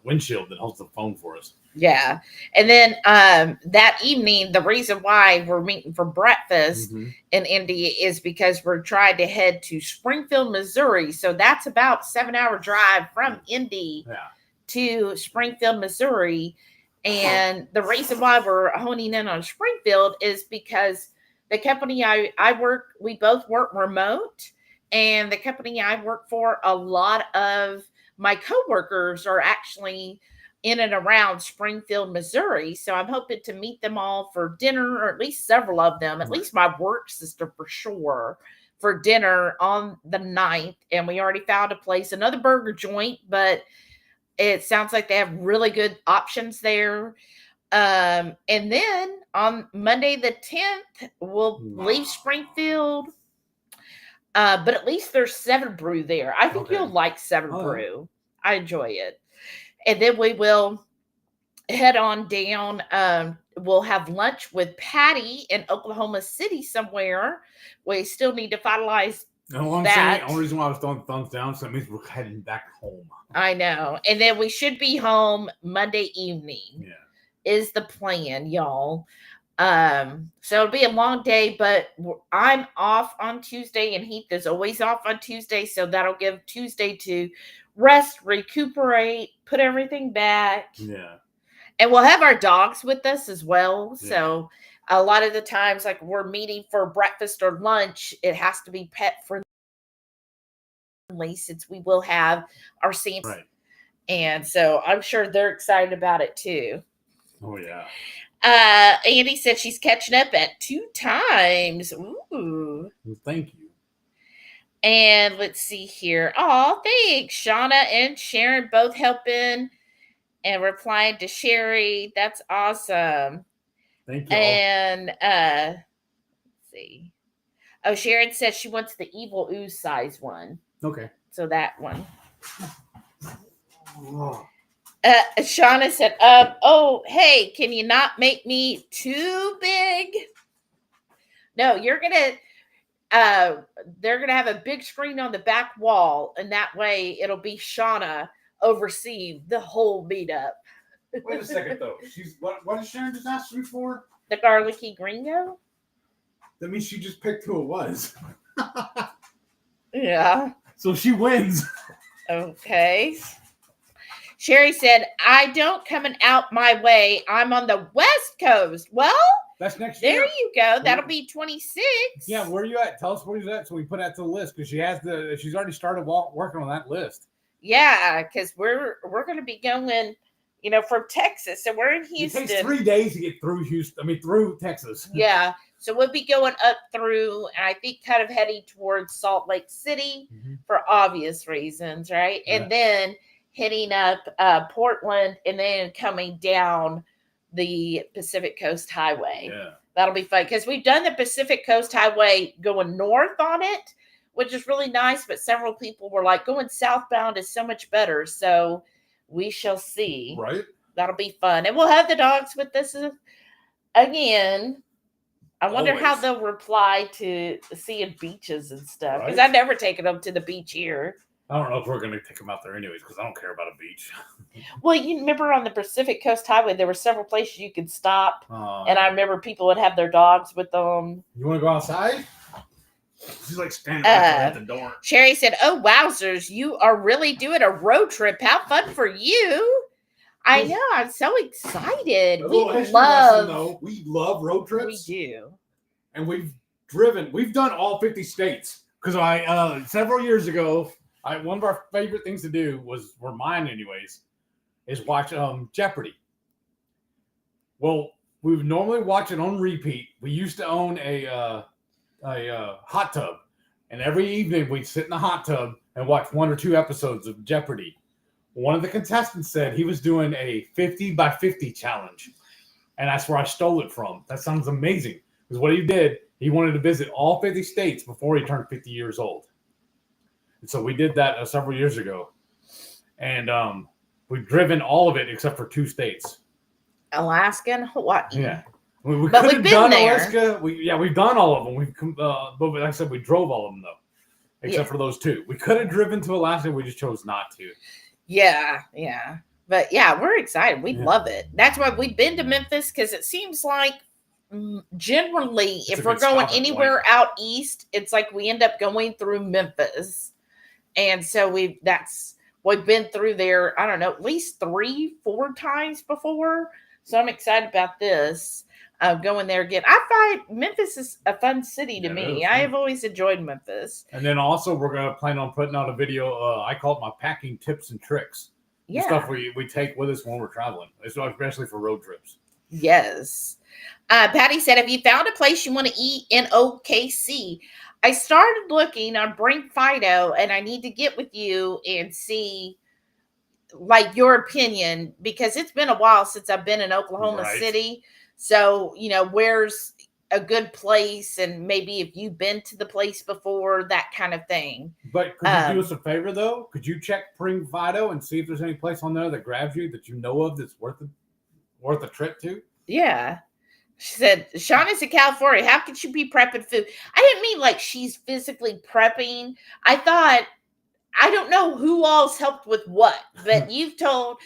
windshield that holds the phone for us. Yeah. And then that evening, the reason why we're meeting for breakfast in Indy is because we're trying to head to Springfield, Missouri. So that's about 7-hour drive from Indy to Springfield, Missouri. And the reason why we're honing in on Springfield is because the company I work, we both work remote, and the company I work for, a lot of my coworkers are actually in and around Springfield, Missouri. So I'm hoping to meet them all for dinner, or at least several of them, at least my work sister for sure, for dinner on the 9th. And we already found a place, another burger joint, but it sounds like they have really good options there. And then on Monday the 10th, we'll leave Springfield. But at least there's 7 Brew there. I think you'll like 7 Brew. I enjoy it. And then we will head on down. We'll have lunch with Patty in Oklahoma City somewhere. We still need to finalize that. The only reason why I was throwing thumbs down, so that means we're heading back home. I know. And then we should be home Monday evening. Yeah. Is the plan, y'all. So it'll be a long day, but I'm off on Tuesday, and Heath is always off on Tuesday. So that'll give Tuesday to rest, recuperate, put everything back. Yeah. And we'll have our dogs with us as well. Yeah. So a lot of the times, like we're meeting for breakfast or lunch, it has to be pet friendly, since we will have our Sam. Right. And so I'm sure they're excited about it too. Oh yeah. Andy said she's catching up at 2 times. Ooh. Well, thank you. And let's see here. Oh, thanks. Shauna and Sharon both helping and replying to Sherry. That's awesome. Thank you. And let's see. Oh, Sharon said she wants the evil ooze size one. Okay. So that one. Oh. Shauna said, oh, hey, can you not make me too big? No, you're going to, they're gonna have a big screen on the back wall, and that way it'll be Shauna overseeing the whole meetup. Wait a second though. She's what is Sharon just asked me for? The garlicky gringo? That means she just picked who it was. Yeah. So she wins. Okay. Sherry said, I don't coming out my way. I'm on the West Coast. Well, that's next year. There you go. That'll be 26. Yeah, where are you at? Tell us where you're at so we put that to the list because she's already started working on that list. Yeah, because we're going to be going, from Texas. So we're in Houston. It takes 3 days to get through through Texas. Yeah. So we'll be going up through, and I think kind of heading towards Salt Lake City for obvious reasons, right? Yeah. And then hitting up Portland and then coming down the Pacific Coast Highway. Yeah. That'll be fun because we've done the Pacific Coast Highway going north on it, which is really nice, but several people were like, going southbound is so much better. So we shall see. Right. That'll be fun. And we'll have the dogs with us again. I wonder how they'll reply to seeing beaches and stuff. Because I've never taken them to the beach here. I don't know if we're going to take them out there anyways because I don't care about a beach. Well, you remember on the Pacific Coast Highway, there were several places you could stop. And I remember people would have their dogs with them. You want to go outside? She's like standing right at the door. Sherry said, oh, wowzers, you are really doing a road trip. How fun for you. I know. I'm so excited. We love road trips. We do. And we've done all 50 states. Because several years ago, one of our favorite things to do were mine anyways, is watch Jeopardy. Well, we would normally watch it on repeat. We used to own a hot tub. And every evening we'd sit in the hot tub and watch 1 or 2 episodes of Jeopardy. One of the contestants said he was doing a 50 by 50 challenge. And that's where I stole it from. That sounds amazing. Because what he did, he wanted to visit all 50 states before he turned 50 years old. And so we did that several years ago. And we've driven all of it except for 2 states. Alaska and Hawaii. Yeah. We but we've been there. Alaska. We've done all of them. But like I said, we drove all of them, though. Except for those 2. We could have driven to Alaska. We just chose not to. Yeah. But yeah, we're excited. We love it. That's why we've been to Memphis because it seems like generally, if we're going anywhere out east, it's like we end up going through Memphis. And so we've been through there, I don't know, at least 3-4 times before. So I'm excited about this. Going there again. I find Memphis is a fun city to me. I have always enjoyed Memphis. And then also we're going to plan on putting out a video. I call it my packing tips and tricks. Yeah. The stuff we take with us when we're traveling, especially for road trips. Yes. Patty said, have you found a place you want to eat in OKC? I started looking on Bring Fido, and I need to get with you and see like your opinion because it's been a while since I've been in Oklahoma City. So, where's a good place and maybe if you've been to the place before, that kind of thing. But could you do us a favor, though? Could you check Bring Fido and see if there's any place on there that grabs you that you know of that's worth a trip to? Yeah. She said, Shauna's in California. How could she be prepping food? I didn't mean like she's physically prepping. I thought, I don't know who all's helped with what, but you've told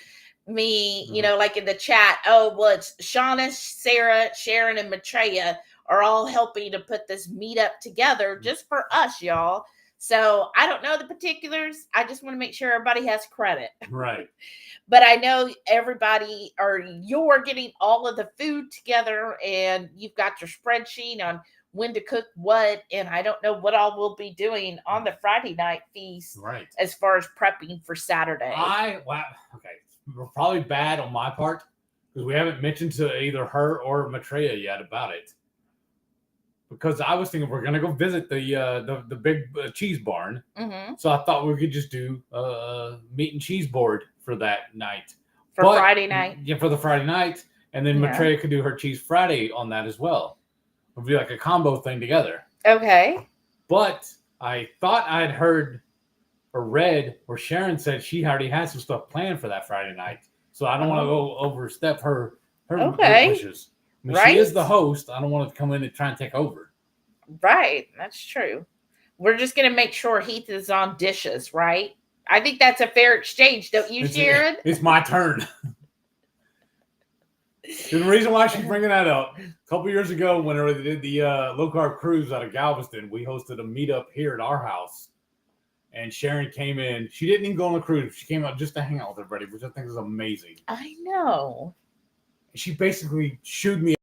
me, like in the chat, it's Shauna, Sarah, Sharon, and Maitreya are all helping to put this meetup together just for us, y'all. So I don't know the particulars. I just want to make sure everybody has credit. Right. But I know you're getting all of the food together and you've got your spreadsheet on when to cook what. And I don't know what all we'll be doing on the Friday night feast as far as prepping for Saturday. Okay. We're probably bad on my part because we haven't mentioned to either her or Maitreya yet about it. Because I was thinking we're going to go visit the big cheese barn. Mm-hmm. So I thought we could just do meat and cheese board for that night. Friday night? Yeah, for the Friday night. And then Maitreya could do her cheese Friday on that as well. It would be like a combo thing together. Okay. But I thought I'd heard or read where Sharon said she already has some stuff planned for that Friday night. So I don't want to go overstep her wishes. I mean, she is the host. I don't want to come in and try and take over. Right. That's true. We're just going to make sure Heath is on dishes, right? I think that's a fair exchange, don't you, Sharon? It's my turn. The reason why she's bringing that up, a couple years ago, whenever they did the low carb cruise out of Galveston, we hosted a meetup here at our house. And Sharon came in. She didn't even go on the cruise. She came out just to hang out with everybody, which I think is amazing. I know. She basically shooed me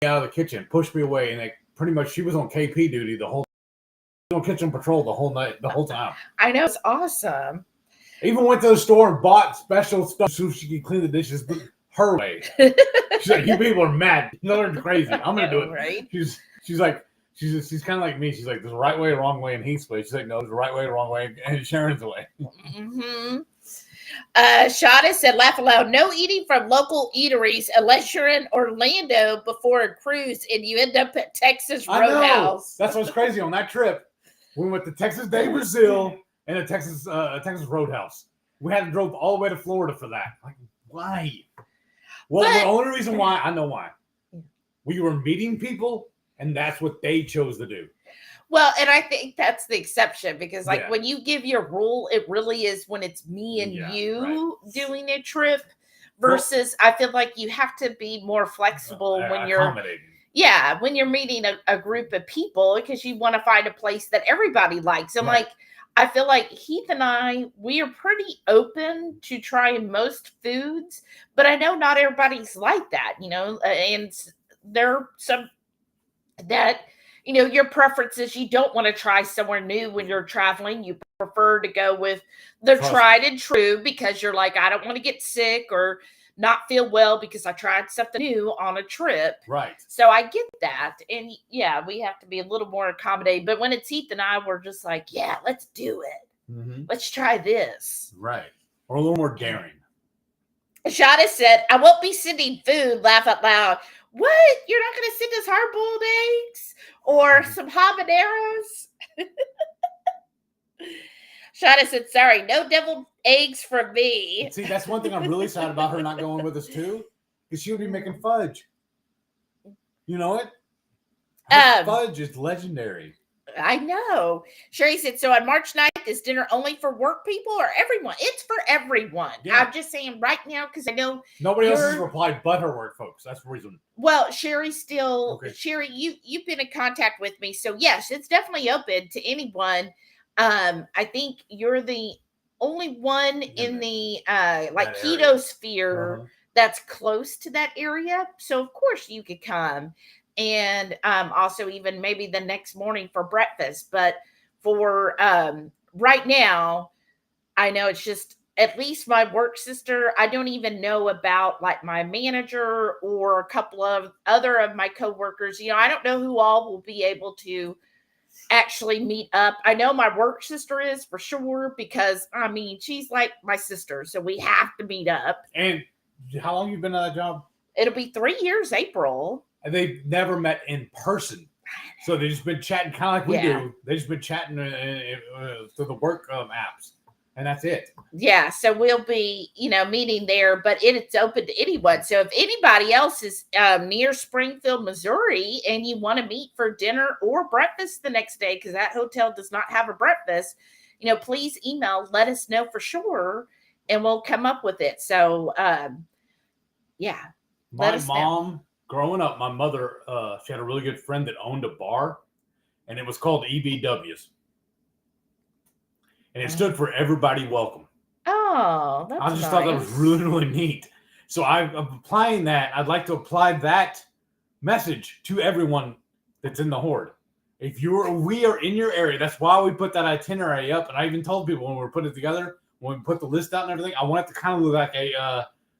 out of the kitchen, pushed me away, and pretty much she was on KP duty the whole on kitchen patrol the whole night, the whole time. I know, it's awesome. Even went to the store and bought special stuff so she could clean the dishes her way. She's like, you people are mad. You know, they're crazy. I'm gonna do it. Right? She's like, she's kind of like me. She's like, there's a right way, a wrong way in Heath's way. She's like, no, there's a right way, a wrong way, and Sharon's way. Mm-hmm. Shada said, laugh aloud. No eating from local eateries unless you're in Orlando before a cruise and you end up at Texas Roadhouse. That's what's crazy on that trip. We went to Texas Day Brazil and a Texas Roadhouse. We had to drove all the way to Florida for that. Like, why? Well, the only reason why, I know why. We were meeting people, and that's what they chose to do. Well, and I think that's the exception because, like, when you give your rule, it really is when it's me and you doing a trip versus I feel like you have to be more flexible when you're when you're meeting a group of people because you want to find a place that everybody likes. And like, I feel like Heath and we are pretty open to trying most foods, but I know not everybody's like that, you know, and there are some that, you know, your preference is you don't want to try somewhere new when you're traveling. You prefer to go with the tried and true because you're like, I don't want to get sick or not feel well because I tried something new on a trip. Right. So I get that. And yeah, we have to be a little more accommodating. But when it's Heath and I, we're just like, yeah, let's do it. Mm-hmm. Let's try this. Right. Or a little more daring. Shada said, I won't be sending food, laugh out loud. What? You're not going to send us hard-boiled eggs or some habaneros? Shada said, sorry, no deviled eggs for me. See, that's one thing I'm really sad about her not going with us too, because she would be making fudge. You know it? Fudge is legendary. I know. Sherry said, so on March 9th, is dinner only for work people or everyone? It's for everyone. Yeah. I'm just saying right now, because I know nobody else has replied but her work folks. That's the reason. Well, Sherry Sherry, you've been in contact with me. So yes, it's definitely open to anyone. I think you're the only one in the like keto sphere that's close to that area. So of course you could come. And also even maybe the next morning for breakfast. But for right now, I know it's just at least my work sister. I don't even know about like my manager or a couple of other of my coworkers. You know, I don't know who all will be able to actually meet up. I know my work sister is for sure because, I mean, she's like my sister. So we have to meet up. And how long you been on that job? It'll be 3 years, April. And they've never met in person. So they've just been chatting kind of like we do. They've just been chatting through the work apps. And that's it. Yeah. So we'll be, you know, meeting there, but it's open to anyone. So if anybody else is near Springfield, Missouri, and you want to meet for dinner or breakfast the next day, because that hotel does not have a breakfast, you know, please email, let us know for sure, and we'll come up with it. So, yeah. My mom... Growing up, my mother, she had a really good friend that owned a bar, and it was called EBW's. And it stood for Everybody Welcome. Oh, that's I just thought that was really, really neat. So I'm applying that. I'd like to apply that message to everyone that's in the Horde. If we are in your area, that's why we put that itinerary up. And I even told people when we were putting it together, when we put the list out and everything, I want it to kind of look like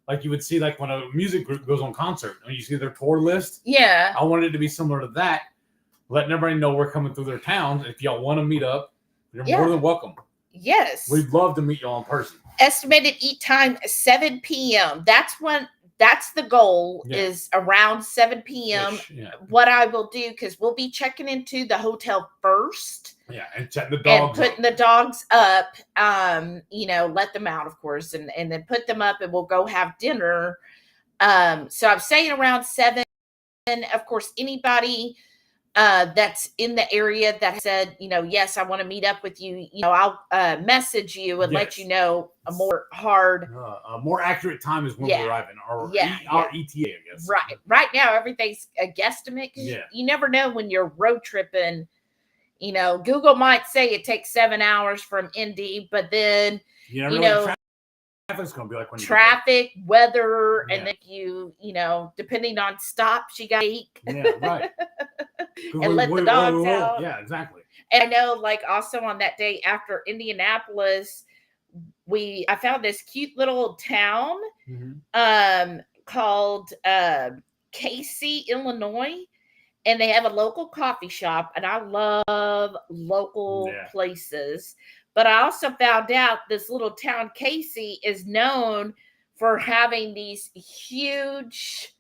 like you would see like when a music group goes on concert and you see their tour list. Yeah. I wanted it to be similar to that, letting everybody know we're coming through their towns. If y'all want to meet up, you're more than welcome. Yes. We'd love to meet y'all in person. Estimated eat time 7 p.m. That's the goal is around 7 p.m. Yeah. What I will do, because we'll be checking into the hotel first. Yeah, and check the dogs and putting the dogs up, you know, let them out, of course, and then put them up and we'll go have dinner. So I'm saying around 7. Of course, anybody that's in the area that said, yes, I want to meet up with you. I'll message you and let Yes. you know a more hard, a more accurate time is when Yeah. we're arriving. Our Yeah, our ETA, I guess. right now everything's a guesstimate. 'Cause Yeah. you never know when you're road tripping. Google might say it takes 7 hours from Indy, but then You never know what traffic's going to be like when traffic, weather, Yeah. and then depending on stops you got to eat. Yeah, right. And let the dogs out. Yeah, exactly. And I know, like, also on that day after Indianapolis, I found this cute little town called Casey, Illinois, and they have a local coffee shop, and I love local places. But I also found out this little town, Casey, is known for having these huge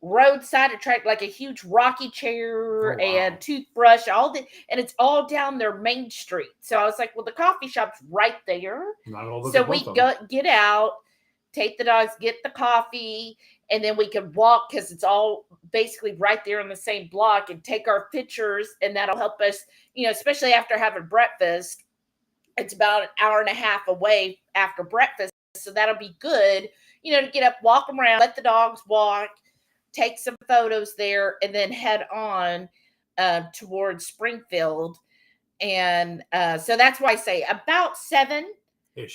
roadside attract, like a huge rocking chair and toothbrush, and it's all down their main street. So I was like, well, the coffee shop's right there. So we get out, take the dogs, get the coffee, and then we can walk because it's all basically right there in the same block, and take our pictures, and that'll help us, especially after having breakfast. It's about an hour and a half away after breakfast. So that'll be good, to get up, walk around, let the dogs walk, take some photos there, and then head on towards Springfield. And so that's why I say about 7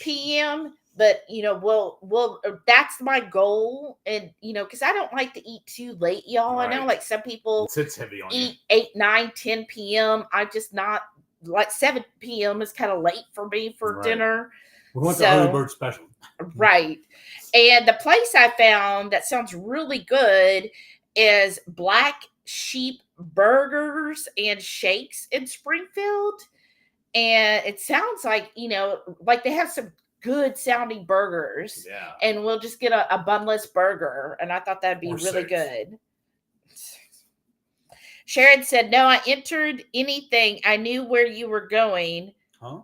p.m. But we'll that's my goal, and because I don't like to eat too late, y'all. Right. I know, like, some people sits heavy on eat 8, 9, 10 p.m. I just not like 7 p.m. is kind of late for me for dinner. We want the early bird special, right? And the place I found that sounds really good is Black Sheep Burgers and Shakes in Springfield. And it sounds like, like they have some good sounding burgers. Yeah. And we'll just get a bunless burger. And I thought that'd be really good. Sharon said, no, I entered anything. I knew where you were going. Huh?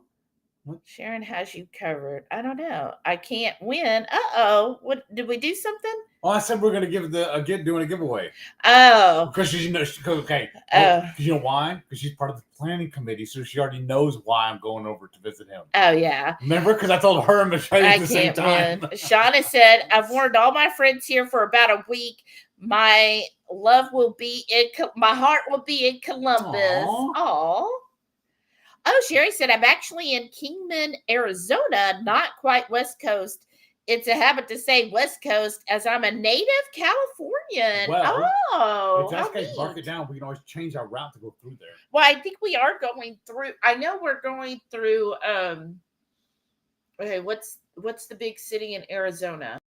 What? Sharon has you covered. I don't know. I can't win. Uh-oh. What, did we do something? Oh, I said we're going to give doing a giveaway. Oh. Because okay. Because you know why? Because she's part of the planning committee, so she already knows why I'm going over to visit him. Oh, yeah. Remember? Because I told her and Michelle at the same time. Shauna said, I've warned all my friends here for about a week. My heart will be in Columbus. Aww. Oh, Sherry said, I'm actually in Kingman, Arizona, not quite West Coast. It's a habit to say West Coast as I'm a native Californian. Well, if guys mark it down, we can always change our route to go through there. Well, I think we are going through. I know we're going through. Okay, what's the big city in Arizona?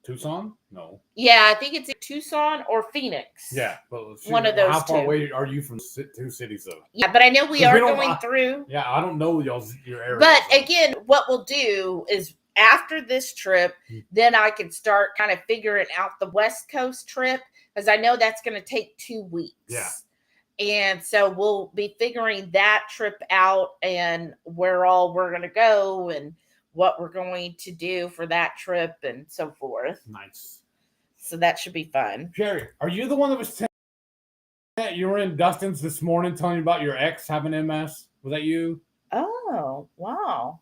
Tucson? No. Yeah, I think it's Tucson or Phoenix. Yeah, but one of those. How far away are you from 2 cities, though? Yeah, but I know we are going through. Yeah, I don't know your area. But again, what we'll do is after this trip, then I can start kind of figuring out the West Coast trip, because I know that's going to take 2 weeks. Yeah. And so we'll be figuring that trip out and where all we're going to go and what we're going to do for that trip and so forth. Nice. So that should be fun. Jerry, are you the one that was you were in Dustin's this morning telling you about your ex having MS? Was that you? Oh, wow.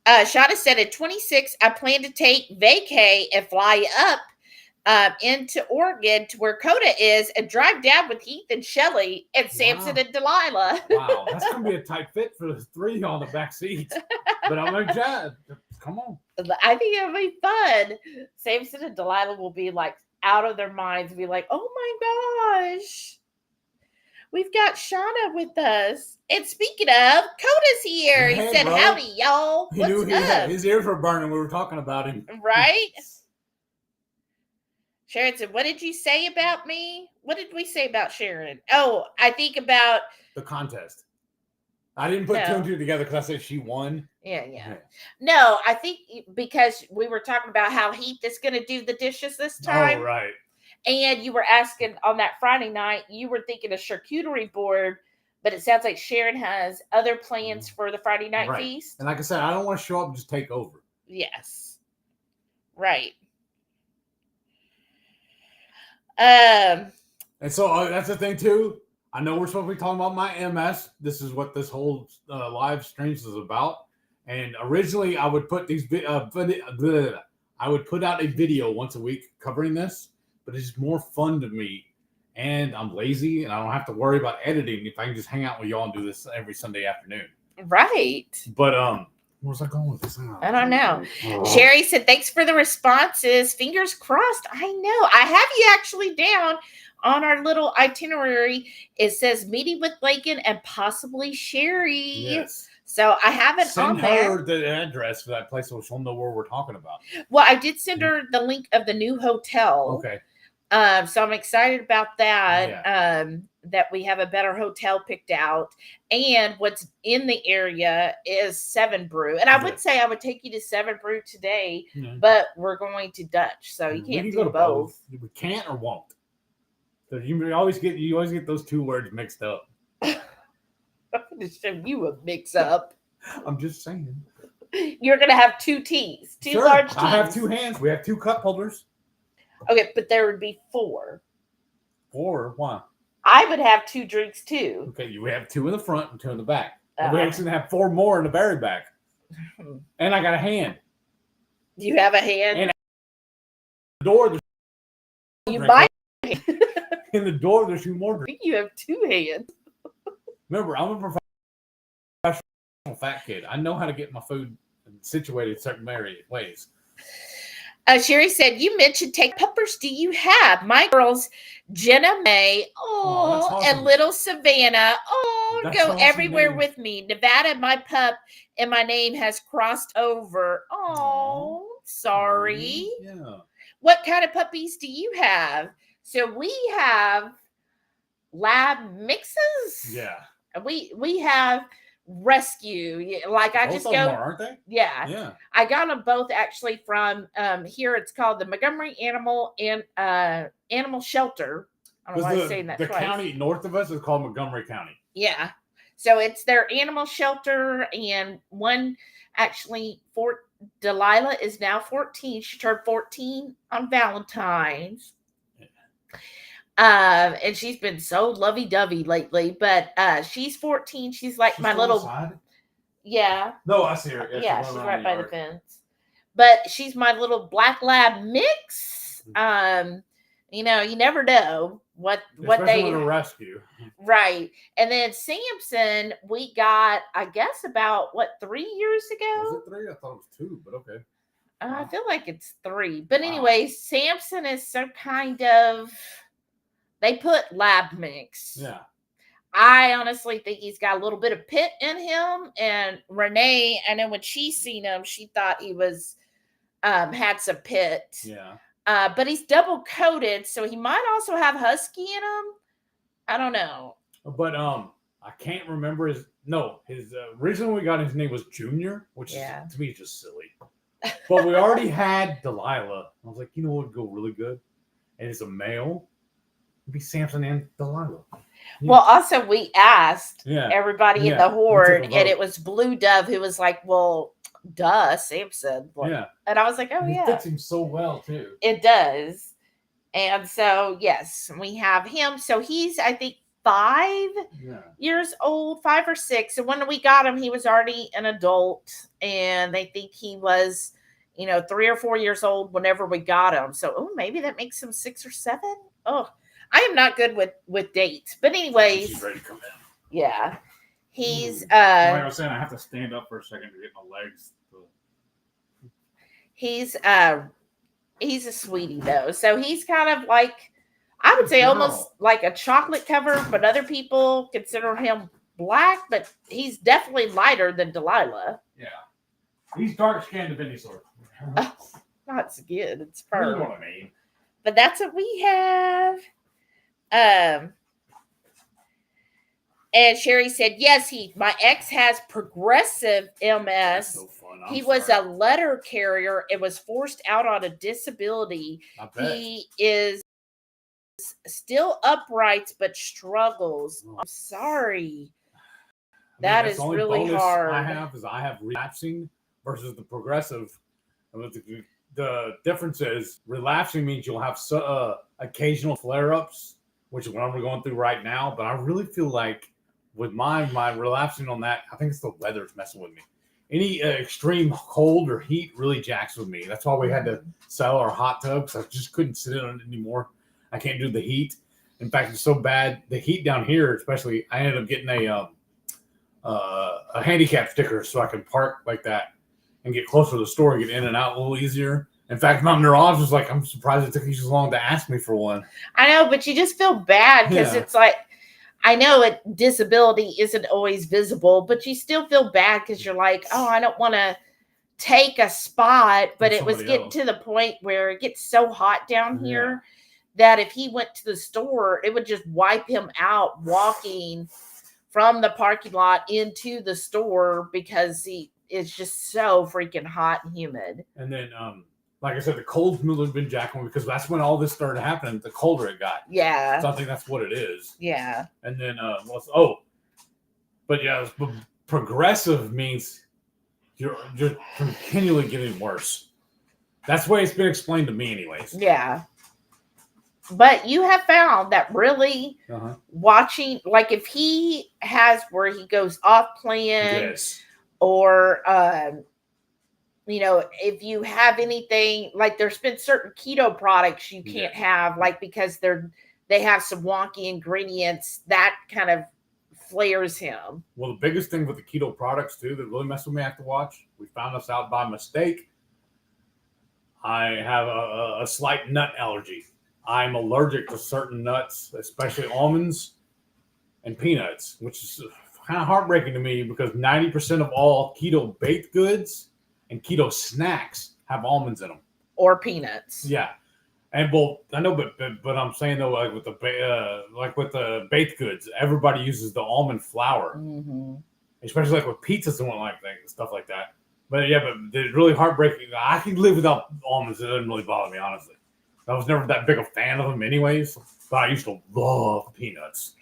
Shada said at 26, I plan to take vacay and fly up into Oregon to where Coda is and drive down with Heath and Shelly and Samson and Delilah. Wow, that's going to be a tight fit for the 3 on the back seat. But I'm like, Jad, come on. I think it'll be fun. Samson and Delilah will be like out of their minds and be like, oh my gosh, we've got Shauna with us. And speaking of, Coda's here. He said, bro. Howdy, y'all. What's up? His ears were burning. We were talking about him. Right? Sharon said, what did you say about me? What did we say about Sharon? Oh, I think about the contest. I didn't put 2 and 2 together because I said she won. Yeah. No, I think because we were talking about how Heath is going to do the dishes this time. Oh, right. And you were asking on that Friday night, you were thinking a charcuterie board, but it sounds like Sharon has other plans for the Friday night feast. And like I said, I don't want to show up and just take over. Yes. Right. And so that's the thing too. I know we're supposed to be talking about my MS. This is what this whole live streams is about. And originally, I would put I would put out a video once a week covering this, but it's just more fun to me. And I'm lazy, and I don't have to worry about editing if I can just hang out with y'all and do this every Sunday afternoon. Right. But where was I going with this? I don't know. Sherry said, thanks for the responses. Fingers crossed. I know. I have you actually down on our little itinerary. It says meeting with Lakin and possibly Sherry. Yes. So I have it on there. Send her the address for that place so she'll know where we're talking about. Well, I did send her the link of the new hotel. Okay. So I'm excited about that. Yeah. That we have a better hotel picked out, and what's in the area is 7 Brew. And I would say I would take you to 7 Brew today, but we're going to Dutch, so you can't do both. We can't or won't. So you always get those two words mixed up. I'm going to show you a mix up. I'm just saying. You're going to have 2 teas, two large teas. I have 2 hands. We have 2 cup holders. Okay, but there would be 4. 4? Why? I would have 2 drinks too. Okay, you have 2 in the front and 2 in the back. We actually have 4 more in the very back. And I got a hand. You have a hand? And the door, you might. In the door, there's 2 more drinks. You have 2 hands. Remember, I'm a professional fat kid. I know how to get my food situated certain ways. Sherry said, you mentioned take peppers. Do you have? My girls, Jenna May, awesome. And little Savannah, that's go awesome everywhere name. With me. Nevada, my pup, and my name has crossed over. Sorry. Yeah. What kind of puppies do you have? So we have lab mixes. Yeah. We have rescue, like I both just of go them are, aren't they? yeah I got them both actually from here. It's called the Montgomery Animal Shelter. I don't know why I'm saying that the twice. County north of us is called Montgomery County. Yeah, so it's their animal shelter, and one actually Delilah is now 14. She turned 14 on Valentine's. And she's been so lovey-dovey lately, but she's 14. She's like my little side? Yeah. No, I see her. Yeah, she's right by the fence. But she's my little black lab mix. You never know what they want to rescue. Right. And then Samson, we got, I guess, about 3 years ago? Was it 3? I thought it was 2, but okay. I feel like it's 3. But anyway, Samson is some kind of, they put lab mix. Yeah. I honestly think he's got a little bit of pit in him. And Renee, I know when she seen him, she thought he was had some pit. Yeah. But he's double coated, so he might also have husky in him. I don't know. But I can't remember his originally we got his name was Junior, which is, to me is just silly. But we already had Delilah. I was like, what would go really good? And it's a male. It'd be Samson and Delilah. Yeah. Well, also we asked everybody in the horde, and it was Blue Dove who was like, well, duh, Samson. Yeah. And I was like, oh, it fits him so well, too. It does. And so, yes, we have him. So he's, I think, 5 years old, 5 or 6. And when we got him, he was already an adult. And they think he was, 3 or 4 years old whenever we got him. So, maybe that makes him 6 or 7. Oh, I am not good with dates. But anyways. She's ready to come in. Yeah. He's like I was saying, I have to stand up for a second to get my legs. He's a sweetie though. So he's kind of like, I would say almost like a chocolate cover, but other people consider him black, but he's definitely lighter than Delilah. Yeah. He's dark skinned of any sort. That's good. It's fur. You know what I mean. But that's what we have. And Sherry said, yes, my ex has progressive MS. That's so fun. He was a letter carrier. It was forced out on a disability. I bet. He is still upright, but struggles. I'm sorry. That is really hard. I have relapsing versus the progressive. The difference is relapsing means you'll have occasional flare-ups which is what I'm going through right now. But I really feel like with my relapsing on that, I think it's the weather's messing with me. Any extreme cold or heat really jacks with me. That's why we had to sell our hot tub, because I just couldn't sit in it anymore. I can't do the heat. In fact, it's so bad. The heat down here, especially, I ended up getting a handicap sticker so I can park like that and get closer to the store and get in and out a little easier. In fact, my neurologist was like, I'm surprised it took you so long to ask me for one. I know, but you just feel bad because it's like, I know disability isn't always visible, but you still feel bad because you're like, oh, I don't want to take a spot. But it was getting to the point where it gets so hot down here that if he went to the store, it would just wipe him out walking from the parking lot into the store because it's just so freaking hot and humid. And then, like I said, the cold's really been jacking because that's when all this started happening. The colder it got. Yeah. So I think that's what it is. Yeah. And then, progressive means you're continually getting worse. That's the way it's been explained to me, anyways. Yeah. But you have found that really watching, like if he has where he goes off plan, or if you have anything, like there's been certain keto products you can't have, like because they have some wonky ingredients, that kind of flares him. Well, the biggest thing with the keto products too that really mess with me, I have to watch. We found this out by mistake. I have a slight nut allergy. I'm allergic to certain nuts, especially almonds and peanuts, which is kind of heartbreaking to me because 90% of all keto baked goods and keto snacks have almonds in them or peanuts. Yeah, and well, I know, but I'm saying though, like with the baked goods, everybody uses the almond flour, especially like with pizzas and stuff like that. But it's really heartbreaking. I can live without almonds; it doesn't really bother me, honestly. I was never that big a fan of them, anyways. But I used to love peanuts.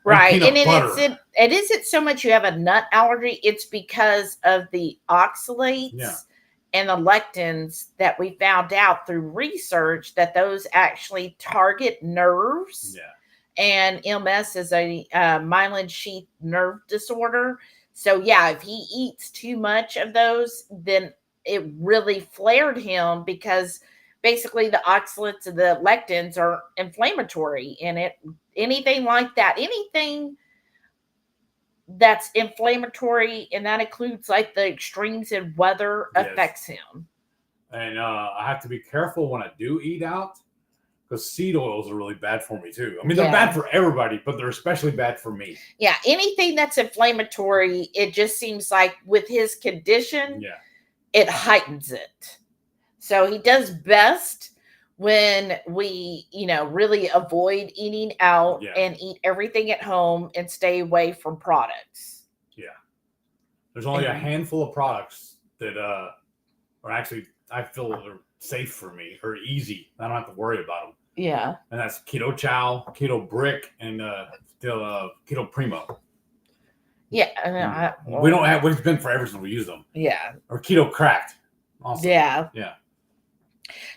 Right, and it isn't so much you have a nut allergy; it's because of the oxalates and the lectins that we found out through research that those actually target nerves. Yeah, and MS is a myelin sheath nerve disorder. So if he eats too much of those, then it really flared him because basically the oxalates and the lectins are inflammatory, and anything like that, anything that's inflammatory, and that includes like the extremes in weather, affects him. And I have to be careful when I do eat out because seed oils are really bad for me too. I mean, they're bad for everybody, but they're especially bad for me. Yeah, anything that's inflammatory, it just seems like with his condition, it heightens it. So he does best when we, really avoid eating out and eat everything at home and stay away from products. Yeah. There's only a handful of products that are actually, I feel are safe for me or easy. I don't have to worry about them. Yeah. And that's Keto Chow, Keto Brick, and Keto Primo. Yeah. We don't have, it's been forever since we use them. Yeah. Or Keto Cracked. Also. Yeah. Yeah.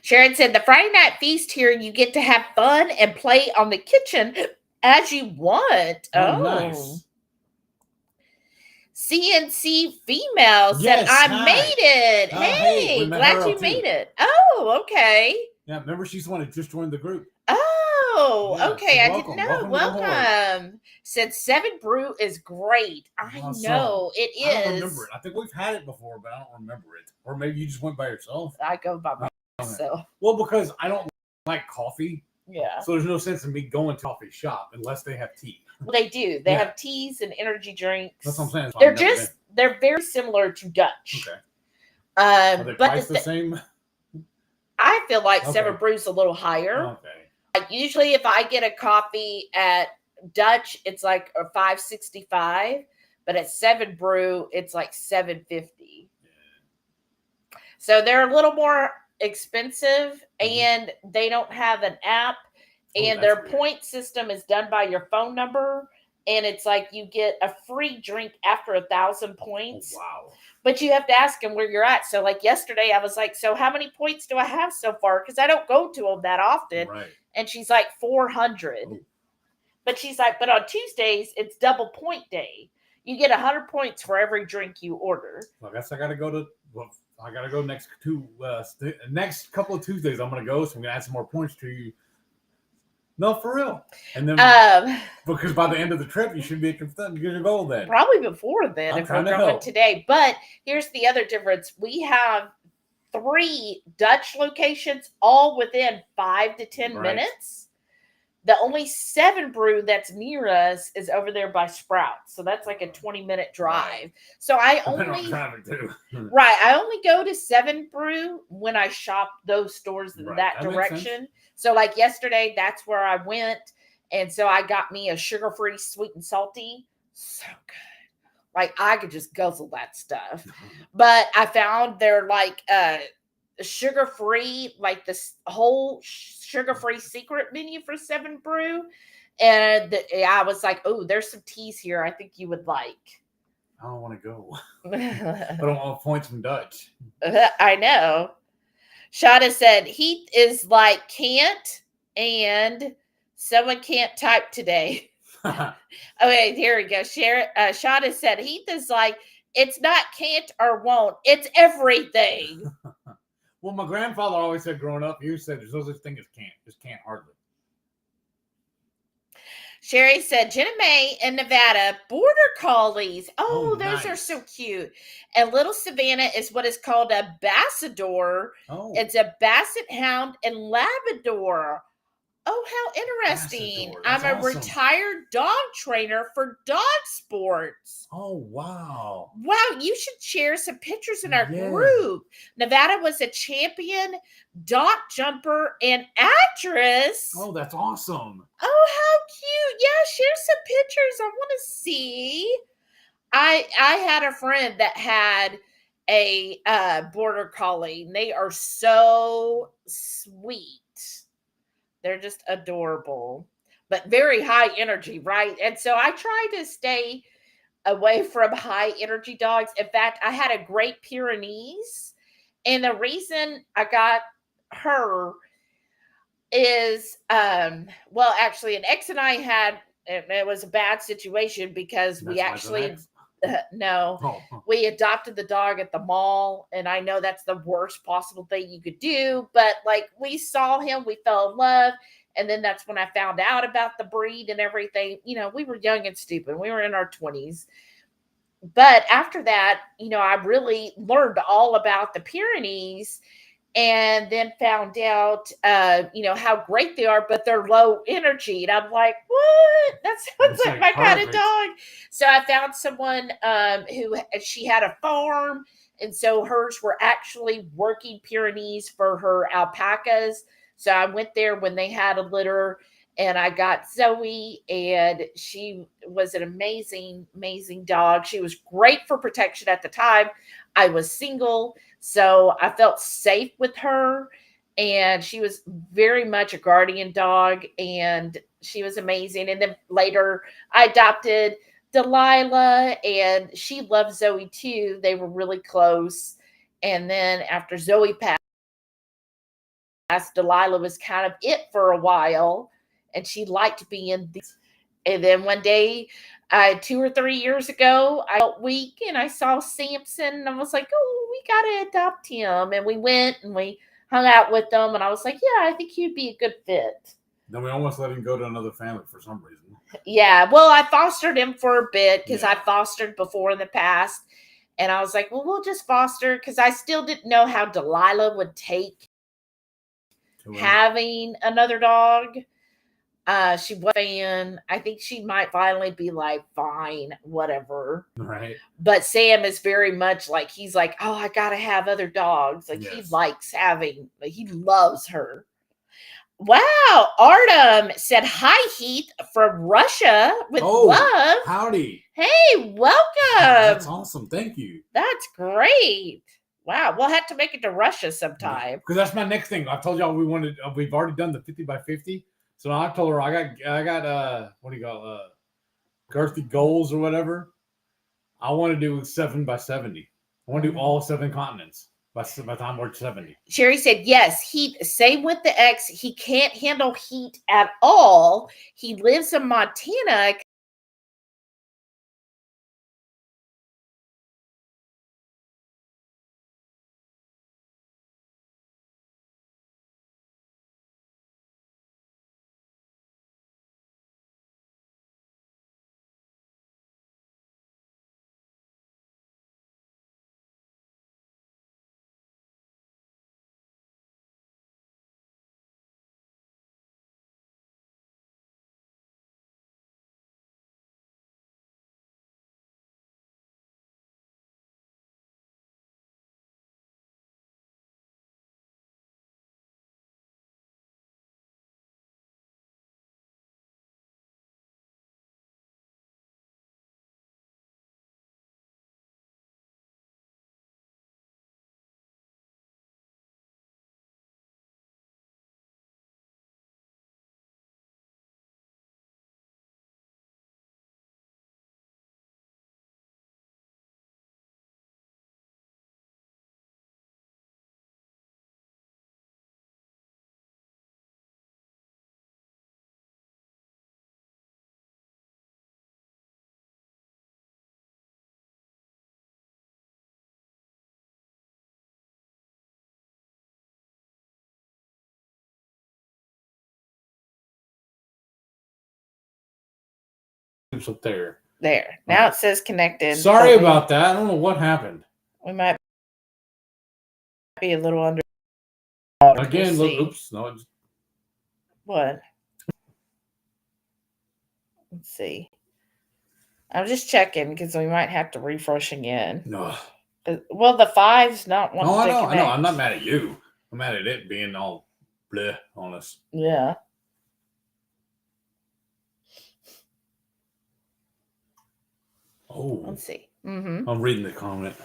Sharon said, the Friday night feast here, you get to have fun and play on the kitchen as you want. Oh, nice. CNC Female said, made it. Hey, glad you made it. Oh, okay. Yeah, remember she's the one who just joined the group. Oh, okay. I didn't know. Welcome. Said 7 Brew is great. I know it is. I don't remember it. I think we've had it before, but I don't remember it. Or maybe you just went by yourself. I go by myself. Well, because I don't like coffee. Yeah. So there's no sense in me going to a coffee shop unless they have tea. Well, they do. They have teas and energy drinks. That's what I'm saying. They're very similar to Dutch. Okay. Are they priced the same? I feel like 7 Brew's a little higher. Okay. Like usually if I get a coffee at Dutch, it's like a $5.65, but at 7 Brew, it's like $7.50. Yeah. So they're a little more expensive, and they don't have an app, and their point system is done by your phone number, and it's like you get a free drink after 1,000 points. Oh, wow. But you have to ask them where you're at. So like yesterday, I was like, so how many points do I have so far? Because I don't go to them that often. Right. And she's like 400. Oh. But she's like, but on Tuesdays, it's double point day. You get 100 points for every drink you order. Well, I guess I gotta go to. Well, I gotta go next next couple of Tuesdays. I'm gonna go, so I'm gonna add some more points to you. No, for real. And then because by the end of the trip, you should be at your goal then. Probably before then, I'm if we're trying to going help. today. But here's the other difference: we have 3 Dutch locations, all within 5 to 10 minutes. The only 7 Brew that's near us is over there by Sprouts. So that's like a 20-minute drive. Right. So I Depending only on traffic too. right. I only go to 7 Brew when I shop those stores in Right, that that makes direction. So like yesterday, that's where I went. And so I got me a sugar-free sweet and salty. So good. Like I could just guzzle that stuff. But I found they're like sugar-free, like this whole sugar-free secret menu for 7 Brew. And I was like, oh, there's some teas here I think you would like. I don't want to go. I don't want points from Dutch. I know. Shada said, Heath is like can't, and someone can't type today. Okay, here we go. Shada said, Heath is like, it's not can't or won't. It's everything. Well, my grandfather always said growing up, he said there's no such thing as can't. Just can't hardly. Sherry said, Jenna May in Nevada, border collies. Oh, those nice. are so cute. And little Savannah is what is called a bassador. Oh. It's a basset hound and Labrador. Oh, how interesting. I'm a awesome. retired dog trainer for dog sports. Oh, wow. Wow, you should share some pictures in our group. Nevada was a champion dog jumper and actress. Oh, that's awesome. Oh, how cute. Yeah, share some pictures. I want to see. I had a friend that had a border collie. And they are so sweet. They're just adorable, but very high energy, right? And so I try to stay away from high energy dogs. In fact, I had a Great Pyrenees, and the reason I got her is, well, actually, an ex and I had, it was a bad situation because we actually, no, we adopted the dog at the mall, and I know that's the worst possible thing you could do, but like we saw him, we fell in love, and then that's when I found out about the breed and everything. You know, we were young and stupid. We were in our 20s. But after that, you know, I really learned all about the Pyrenees, and then found out, you know, how great they are, but they're low energy. And I'm like, what? That sounds like my kind of dog. So I found someone who she had a farm. And so hers were actually working Pyrenees for her alpacas. So I went there when they had a litter, and I got Zoe, and she was an amazing, amazing dog. She was great for protection at the time. I was single, so I felt safe with her, and she was very much a guardian dog, and she was amazing. And then later I adopted Delilah, and she loved Zoe too. They were really close. And then after Zoe passed, Delilah was kind of it for a while, and she liked being these. And then one day, 2 or 3 years ago, I felt weak, and I saw Samson, and I was like, oh, we got to adopt him. And we went and we hung out with them, and I was like, yeah, I think he'd be a good fit. Then we almost let him go to another family for some reason. Yeah, well, I fostered him for a bit because I fostered before in the past. And I was like, well, we'll just foster, because I still didn't know how Delilah would take having another dog. She was a fan. I think she might finally be like, fine, whatever. Right. But Sam is very much like, he's like, oh, I gotta have other dogs. Like he likes having, like he loves her. Wow, Artem said hi, Heath, from Russia with love. Howdy. Hey, welcome. That's awesome. Thank you. That's great. Wow, we'll have to make it to Russia sometime. Because that's my next thing. I told y'all we've already done the 50 by 50. So I told her I got what do you call girthy goals or whatever. I want to do 7 by 70. I want to do all 7 continents. By the time we're 70. Sherry said, yes, heat. Same with the ex. He can't handle heat at all. He lives in Montana. Up there. There. Now it says connected. Sorry about that. I don't know what happened. We might be a little under. Again, look. Oops. No. What? Let's see. I'm just checking because we might have to refresh again. No. Well, the 5's not wanting to connect. I know. I'm not mad at you. I'm mad at it being all bleh on us. Yeah. Oh. Let's see. Mm-hmm. I'm reading the comment.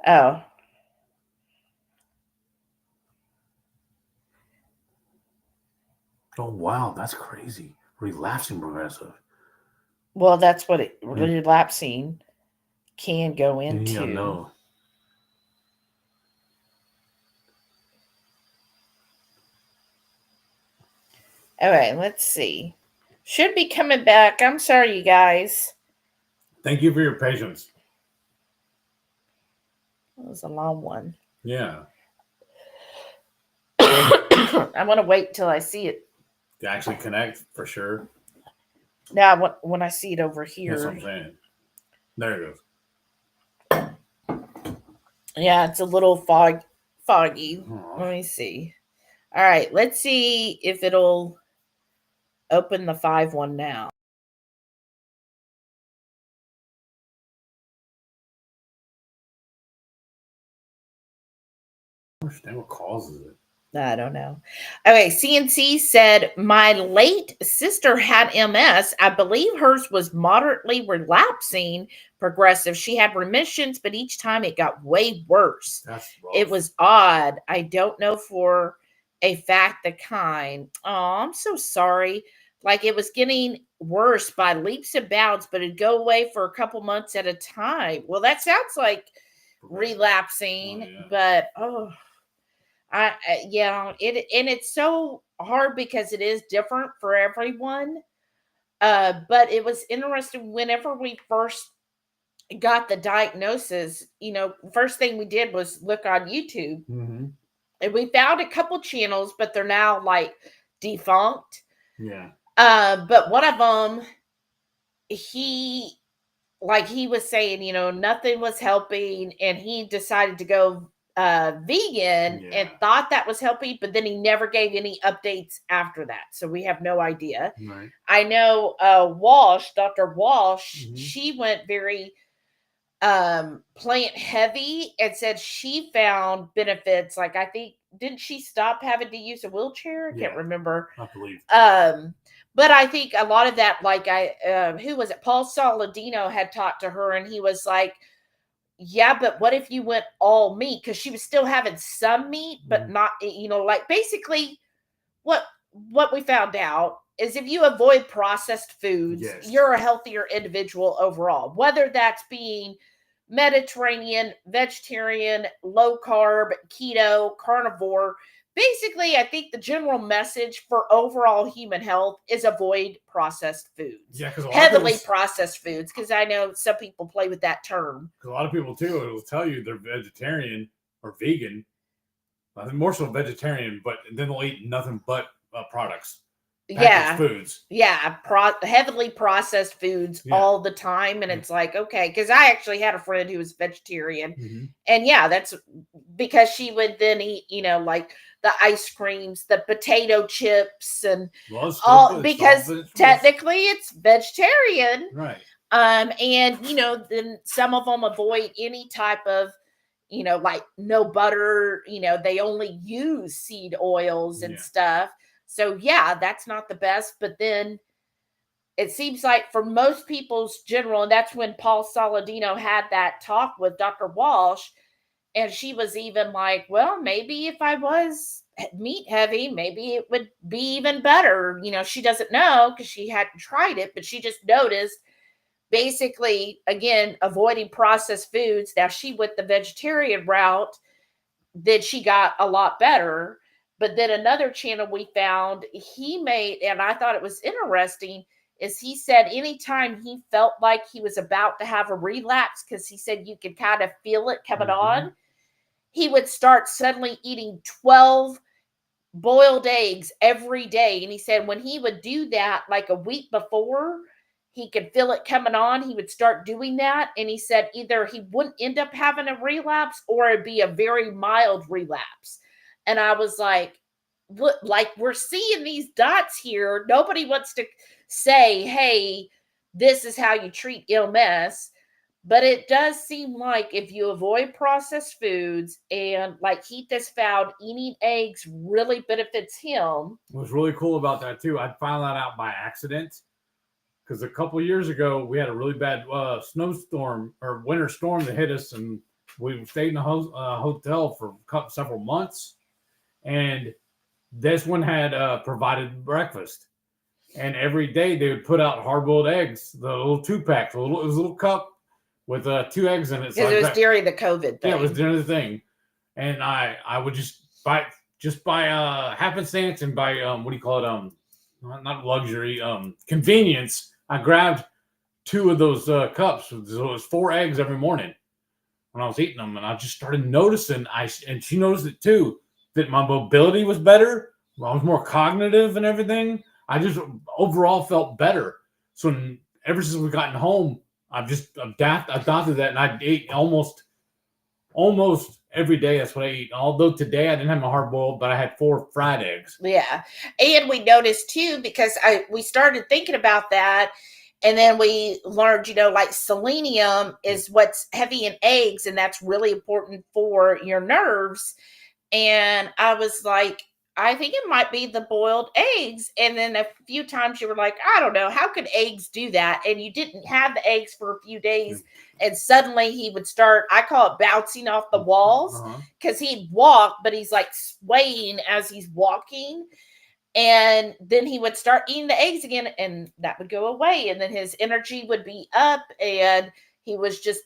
Oh. Oh, wow. That's crazy. Relapsing progressive. Well, that's what relapsing can go into. Yeah, no. All right, let's see. Should be coming back. I'm sorry, you guys. Thank you for your patience. That was a long one. Yeah. I want to wait till I see it. To actually connect, for sure. Now, when I see it over here. That's what I'm saying. There it goes. Yeah, it's a little foggy. Aww. Let me see. All right, let's see if it'll open the 5 one now. I don't understand what causes it. I don't know. Okay, CNC said, my late sister had MS. I believe hers was moderately relapsing progressive. She had remissions, but each time it got way worse. That's rough. It was odd. I don't know for a fact the kind. Oh, I'm so sorry. Like it was getting worse by leaps and bounds, but it'd go away for a couple months at a time. Well, that sounds like relapsing, but it's so hard because it is different for everyone. But it was interesting whenever we first got the diagnosis, first thing we did was look on YouTube. Mm-hmm. And we found a couple channels, but they're now like defunct. Yeah. But one of them, he was saying, nothing was helping, and he decided to go vegan and thought that was helping, but then he never gave any updates after that. So we have no idea. Right. I know Dr. Walsh, she went very plant heavy and said she found benefits. Like I think, didn't she stop having to use a wheelchair? I can't remember. I believe. But I think a lot of that, like who was it? Paul Saladino had talked to her, and he was like, yeah, but what if you went all meat? Because she was still having some meat, but not, like basically what we found out is if you avoid processed foods, you're a healthier individual overall, whether that's being Mediterranean, vegetarian, low carb, keto, carnivore. Basically, I think the general message for overall human health is avoid processed foods. Yeah, because a lot Heavily of processed foods, because I know some people play with that term. a lot of people too, it will tell you they're vegetarian or vegan. I think more so vegetarian, but then they'll eat nothing but products, packaged foods. Yeah, heavily processed foods all the time. And it's like, okay, because I actually had a friend who was vegetarian. Mm-hmm. And yeah, that's because she would then eat, like the ice creams, the potato chips, and all, because technically it's vegetarian. Right. And then some of them avoid any type of, like no butter, they only use seed oils and stuff. So yeah, that's not the best. But then it seems like for most people's general, and that's when Paul Saladino had that talk with Dr. Walsh, and she was even like, well, maybe if I was meat heavy, maybe it would be even better. She doesn't know because she hadn't tried it, but she just noticed, basically, again, avoiding processed foods. Now she went the vegetarian route, then she got a lot better. But then another channel we found, he made, and I thought it was interesting, is he said anytime he felt like he was about to have a relapse, because he said you could kind of feel it coming on, he would start suddenly eating 12 boiled eggs every day. And he said when he would do that like a week before, he could feel it coming on, he would start doing that. And he said either he wouldn't end up having a relapse or it'd be a very mild relapse. And I was like, look, like we're seeing these dots here. Nobody wants to say, hey, this is how you treat illness. But it does seem like if you avoid processed foods, and like Heath has found, eating eggs really benefits him. What's really cool about that too, I found that out by accident. Because a couple of years ago, we had a really bad snowstorm or winter storm that hit us, and we stayed in a hotel for several months. And this one had provided breakfast. And every day they would put out hard-boiled eggs, the little 2-pack, it was a little cup with 2 eggs in it. Because it was during the COVID thing. Yeah, it was during the thing. And I would just by happenstance and by, what do you call it? Not luxury, convenience, I grabbed 2 of those cups. So it was 4 eggs every morning when I was eating them. And I just started noticing, and she noticed it too, that my mobility was better. I was more cognitive and everything. I just overall felt better. So ever since we've gotten home, I've just adopted that, and I ate almost every day. That's what I eat. Although today I didn't have my hard boiled, but I had 4 fried eggs. Yeah, and we noticed too, because we started thinking about that, and then we learned, like selenium is what's heavy in eggs, and that's really important for your nerves. And I was like, I think it might be the boiled eggs. And then a few times you were like, I don't know, how could eggs do that? And you didn't have the eggs for a few days. And suddenly he would start, I call it bouncing off the walls, because he'd walk, but he's like swaying as he's walking. And then he would start eating the eggs again, and that would go away. And then his energy would be up, and he was just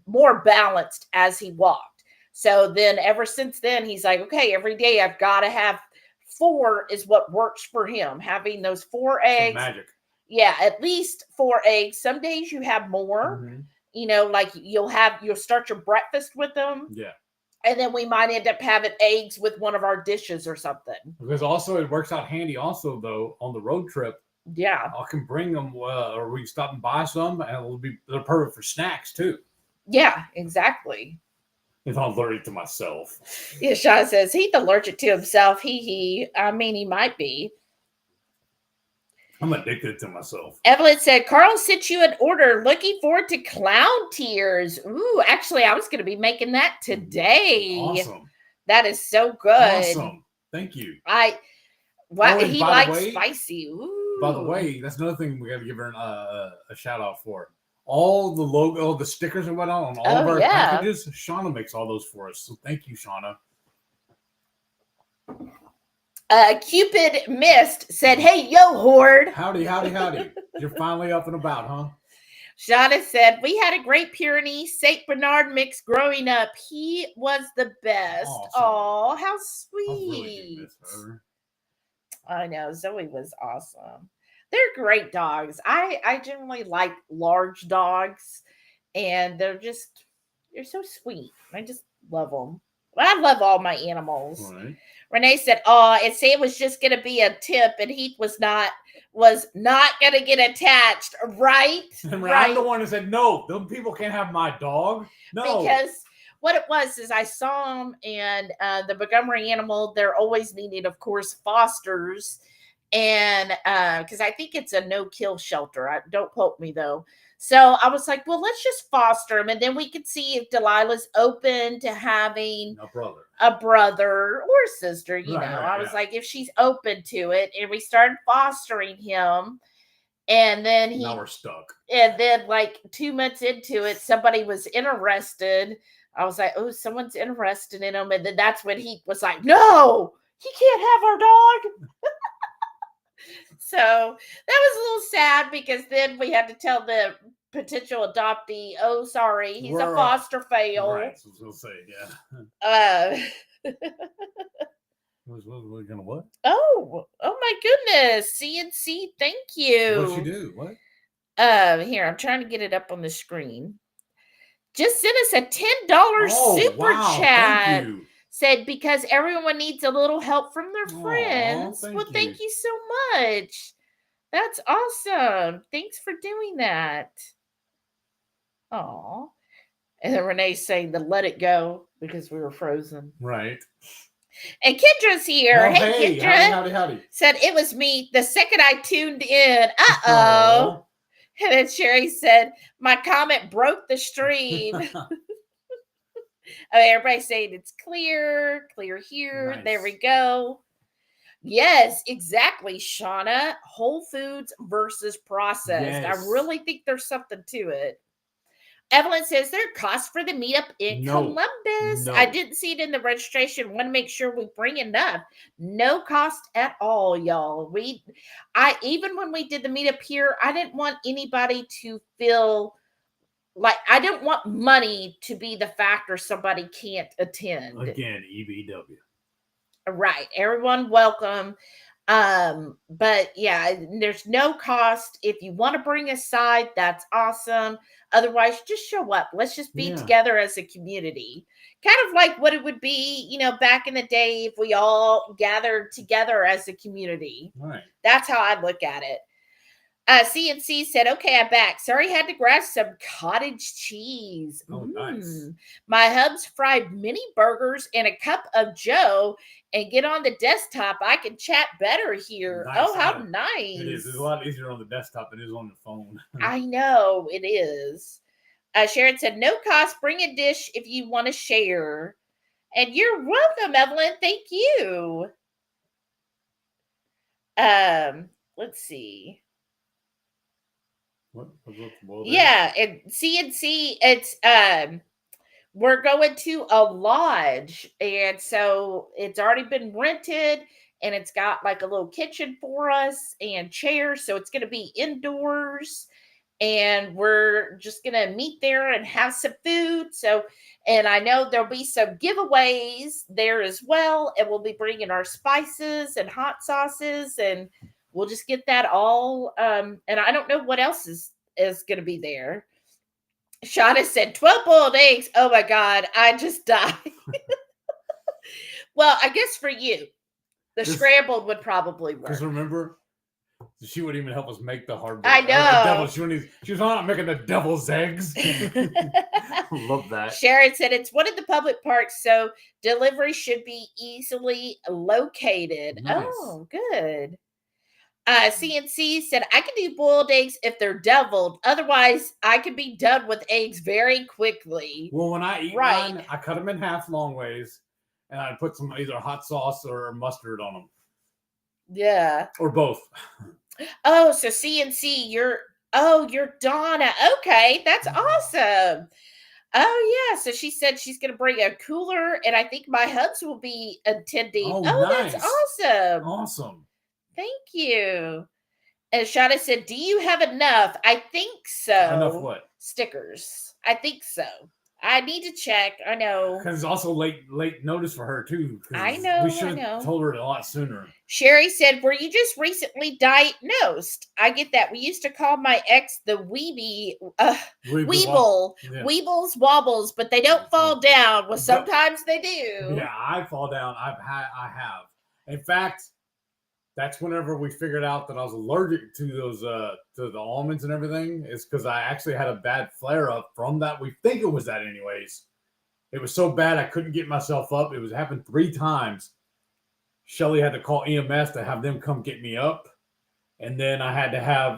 more balanced as he walked. So then ever since then, he's like, okay, every day I've got to have 4 is what works for him. Having those 4 eggs. Some magic. Yeah, at least 4 eggs. Some days you have more, like you'll start your breakfast with them. Yeah. And then we might end up having eggs with one of our dishes or something. Because also it works out handy also, though, on the road trip. Yeah. I can bring them, or we can stop and buy some, and they're perfect for snacks too. Yeah, exactly. If I'm allergic to myself. Yeah, Sean says he's allergic to himself. I mean, he might be. I'm addicted to myself. Evelyn said, Carl sent you an order. Looking forward to clown tears. Ooh, actually, I was going to be making that today. Awesome. That is so good. Awesome. Thank you. He likes spicy. Ooh. By the way, that's another thing we got to give her a shout out for. All the logo, the stickers and whatnot on all of our packages, Shauna makes all those for us. So thank you, Shauna. Cupid Mist said, hey, yo, Horde. Howdy. You're finally up and about, huh? Shauna said, we had a great Pyrenees St. Bernard mix growing up. He was the best. Awesome. Oh, how I really sweet. do miss her. I know. Zoe was awesome. They're great dogs. I generally like large dogs, and they're so sweet. I just love them. I love all my animals. Right. Renee said, "Oh, and say it was just going to be a tip, and Heath was not going to get attached, right? And right. I'm the one who said, no, those people can't have my dog. No. Because what it was is I saw them, and the Montgomery animal, they're always needing, of course, fosters, and because I think it's a no-kill shelter. Don't quote me though. So I was like, well, let's just foster them, and then we could see if Delilah's open to having a brother or sister. I was like, if she's open to it, and we started fostering him. And then now we're stuck. And then, like 2 months into it, somebody was interested. I was like, "Oh, someone's interested in him." And then that's when he was like, "No, he can't have our dog." So that was a little sad because then we had to tell the potential adoptee, "Oh, sorry, he's a foster fail." Right, so we'll say, yeah. We're gonna what? Oh my goodness. CNC, thank you. What'd you do? What? Here, I'm trying to get it up on the screen. Just sent us a $10 super chat. Thank you. Said because everyone needs a little help from their friends. Thank you so much. That's awesome. Thanks for doing that. Aw. And then Renee's saying to let it go because we were frozen. Right. And Kendra's here. Oh, hey, Kendra. Howdy. Said it was me the second I tuned in. Uh-oh. And then Sherry said, my comment broke the stream. Everybody's saying it's clear here. Nice. There we go. Yes, exactly, Shauna. Whole foods versus processed. Yes. I really think there's something to it. Evelyn says there are costs for the meetup in Columbus. No. I didn't see it in the registration. Want to make sure we bring enough. No cost at all, y'all. Even when we did the meetup here, I didn't want anybody to feel like I didn't want money to be the factor somebody can't attend. Again, EBW. Right. Everyone welcome. But yeah, there's no cost. If you want to bring a side, that's awesome. Otherwise, just show up. Let's just be together as a community. Kind of like what it would be, back in the day if we all gathered together as a community. Right. That's how I look at it. CNC said, okay, I'm back. Sorry, had to grab some cottage cheese. Oh, nice. My hubs fried mini burgers and a cup of Joe and get on the desktop. I can chat better here. Nice. Oh, how nice. It is. It's a lot easier on the desktop than it is on the phone. I know, it is. Sharon said, no cost. Bring a dish if you want to share. And you're welcome, Evelyn. Thank you. Let's see. What? Yeah, and CNC, it's we're going to a lodge, and so it's already been rented, and it's got like a little kitchen for us and chairs, so it's going to be indoors, and we're just going to meet there and have some food. So, and I know there'll be some giveaways there as well, and we'll be bringing our spices and hot sauces, and we'll just get that all. And I don't know what else is going to be there. Shauna said 12 boiled eggs. Oh my God, I just died. Well, I guess for you, the scrambled would probably work. Because remember, she wouldn't even help us make the hard. I know. She was not making the devil's eggs. Love that. Sharon said it's one of the public parks, so delivery should be easily located. Nice. Oh, good. CNC said, I can do boiled eggs if they're deviled. Otherwise, I can be done with eggs very quickly. Well, when I eat mine, I cut them in half long ways, and I put some either hot sauce or mustard on them. Yeah. Or both. Oh, so CNC, you're Donna. Okay, that's awesome. Oh, yeah. So she said she's going to bring a cooler, and I think my hubs will be attending. Oh, nice. That's awesome. Awesome. Thank you. And Shauna said, "Do you have enough?" I think so. Enough what? Stickers. I think so. I need to check. I know. Because it's also late notice for her too. I know. We should have told her a lot sooner. Sherry said, "Were you just recently diagnosed?" I get that. We used to call my ex the Weeble, Weebles wobbles, but they don't fall down. Well, sometimes they do. Yeah, I fall down. I have. In fact, that's whenever we figured out that I was allergic to those to the almonds and everything. Is because I actually had a bad flare up from that. We think it was that anyways. It was so bad I couldn't get myself up. It was happened 3 times. Shelly had to call EMS to have them come get me up, and then I had to have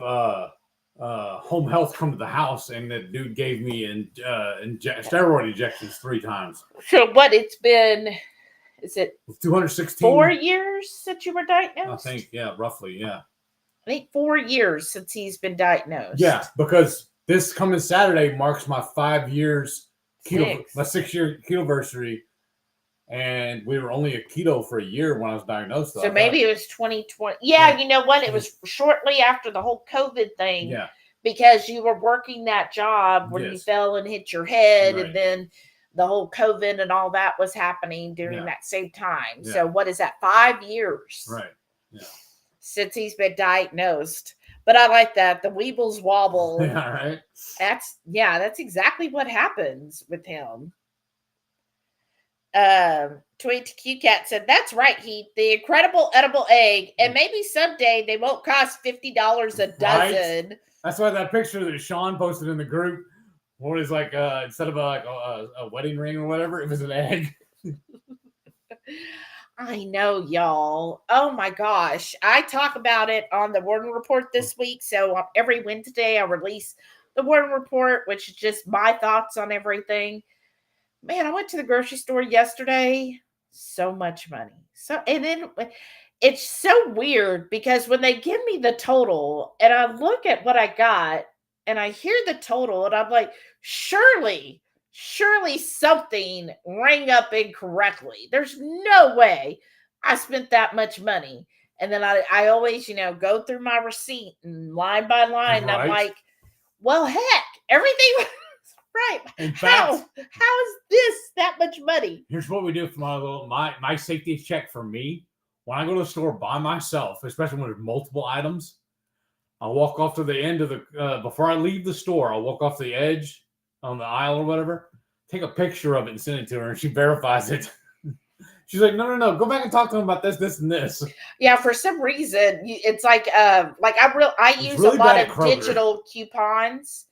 home health come to the house, and the dude gave me steroid injections 3 times. So what? It's been. Is it 216 4 years since you were diagnosed? I think, yeah, roughly, yeah. I think 4 years since he's been diagnosed. Yeah, because this coming Saturday marks my 5 years keto, my 6-year ketoversary, and we were only a keto for a year when I was diagnosed. So maybe it was 2020. Yeah, you know what? It was shortly after the whole COVID thing. Yeah. Because you were working that job when you fell and hit your head, and then the whole COVID and all that was happening during that same time. Yeah. So what is that? 5 years. Right. Yeah. Since he's been diagnosed. But I like that. The Weebles wobble. Yeah, right. That's exactly what happens with him. Tweet Q Cat said, "That's right, Heath. The incredible edible egg. And maybe someday they won't cost $50 a dozen." Right? That's why that picture that Sean posted in the group, what is like instead of a wedding ring or whatever, it was an egg. I know, y'all. Oh my gosh. I talk about it on the Warden Report this week. So every Wednesday I release the Warden Report, which is just my thoughts on everything. Man, I went to the grocery store yesterday. So much money. And then it's so weird because when they give me the total and I look at what I got and I hear the total and I'm like, surely something rang up incorrectly. There's no way I spent that much money. And then I always, go through my receipt and line by line. And I'm like, well, heck, everything was right. In fact, how is this that much money? Here's what we do for my safety check for me. When I go to the store by myself, especially when there's multiple items, I'll walk off to the end of the before I leave the store. I'll walk off the edge on the aisle or whatever, take a picture of it and send it to her, and she verifies it. She's like, no, go back and talk to them about this, and this. Yeah, for some reason, it's like I use really a lot of digital coupons.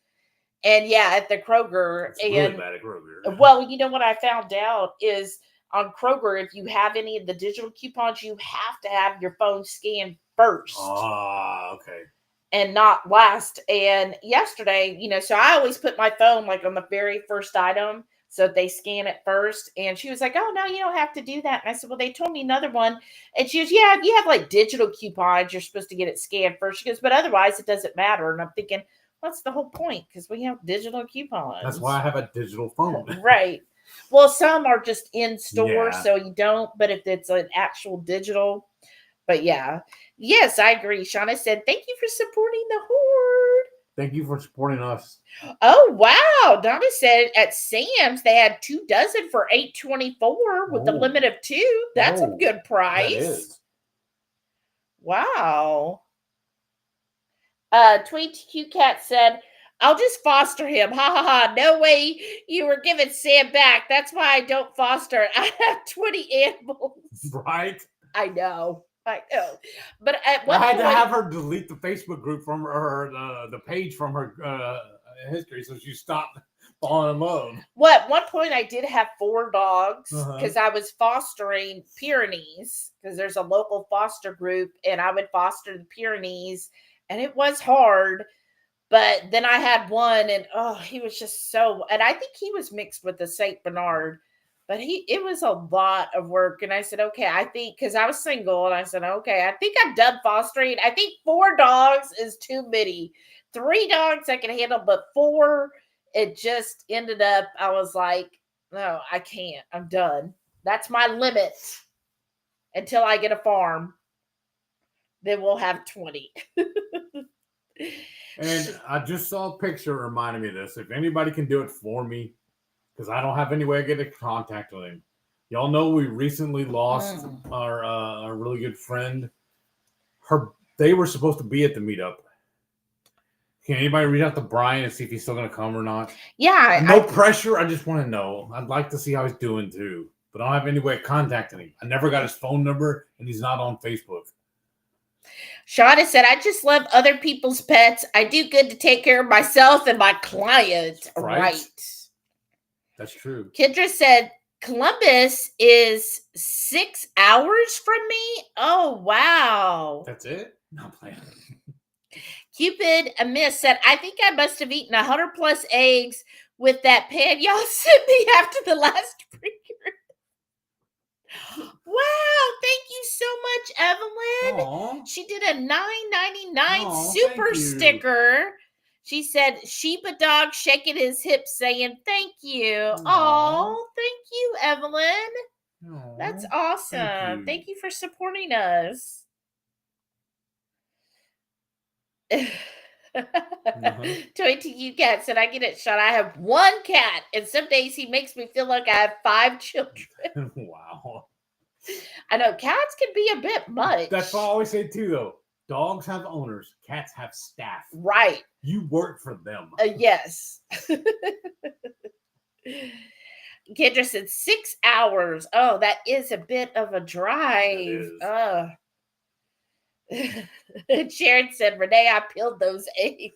And yeah, at the Kroger. It's really bad at Kroger. Well, you know what I found out is on Kroger, if you have any of the digital coupons, you have to have your phone scanned first. Okay. And not last. And yesterday, so I always put my phone like on the very first item so they scan it first. And she was like, "Oh, no, you don't have to do that." And I said, "Well, they told me another one." And she goes, "Yeah, if you have like digital coupons, you're supposed to get it scanned first." She goes, "But otherwise, it doesn't matter." And I'm thinking, what's the whole point? Because we have digital coupons. That's why I have a digital phone. Right. Well, some are just in store, so you don't. But if it's an actual digital, but yeah. Yes, I agree. Shauna said, "Thank you for supporting the horde." Thank you for supporting us. Oh, wow. Donna said at Sam's, they had 2 dozen for $8.24 with the limit of 2. That's a good price. That is. Wow. Tweet Q Cat said, "I'll just foster him. Ha ha ha. No way you were giving Sam back. That's why I don't foster. I have 20 animals." Right? I know. But at I had to have her delete the Facebook group from her, the page from her history, so she stopped falling in love. Well, at one point I did have 4 dogs because I was fostering Pyrenees because there's a local foster group and I would foster the Pyrenees and it was hard. But then I had one and he was just and I think he was mixed with the Saint Bernard. But it was a lot of work. And I said, okay, I think, because I was single, and I said, okay, I think I'm done fostering. I think 4 dogs is too many. 3 dogs I can handle, but 4, it just ended up, I was like, no, I can't. I'm done. That's my limit until I get a farm. Then we'll have 20. And I just saw a picture reminding me of this. If anybody can do it for me, because I don't have any way to get in contact with him. Y'all know we recently lost our really good friend. They were supposed to be at the meetup. Can anybody reach out to Brian and see if he's still going to come or not? Yeah. No pressure. I just want to know. I'd like to see how he's doing too. But I don't have any way of contacting him. I never got his phone number, and he's not on Facebook. Shauna said, I just love other people's pets. I do good to take care of myself and my client. Right. That's true. Kendra said, Columbus is 6 hours from me. Oh, wow. That's it? Not playing. Cupid Amiss said, I think I must have eaten 100 plus eggs with that pan y'all sent me after the last pre. Wow, thank you so much, Evelyn. Aww. She did a $9.99 super sticker. She said, Sheba Dog shaking his hips saying, thank you. Oh, thank you, Evelyn. Aww. That's awesome. Thank you for supporting us. 22 cat said, I get it, Sean. I have one cat, and some days he makes me feel like I have 5 children. Wow. I know cats can be a bit much. That's what I always say too, though. Dogs have owners, cats have staff. Right. You work for them. Yes. Kendra said 6 hours. Oh, that is a bit of a drive. Sharon said, Renee, I peeled those eggs.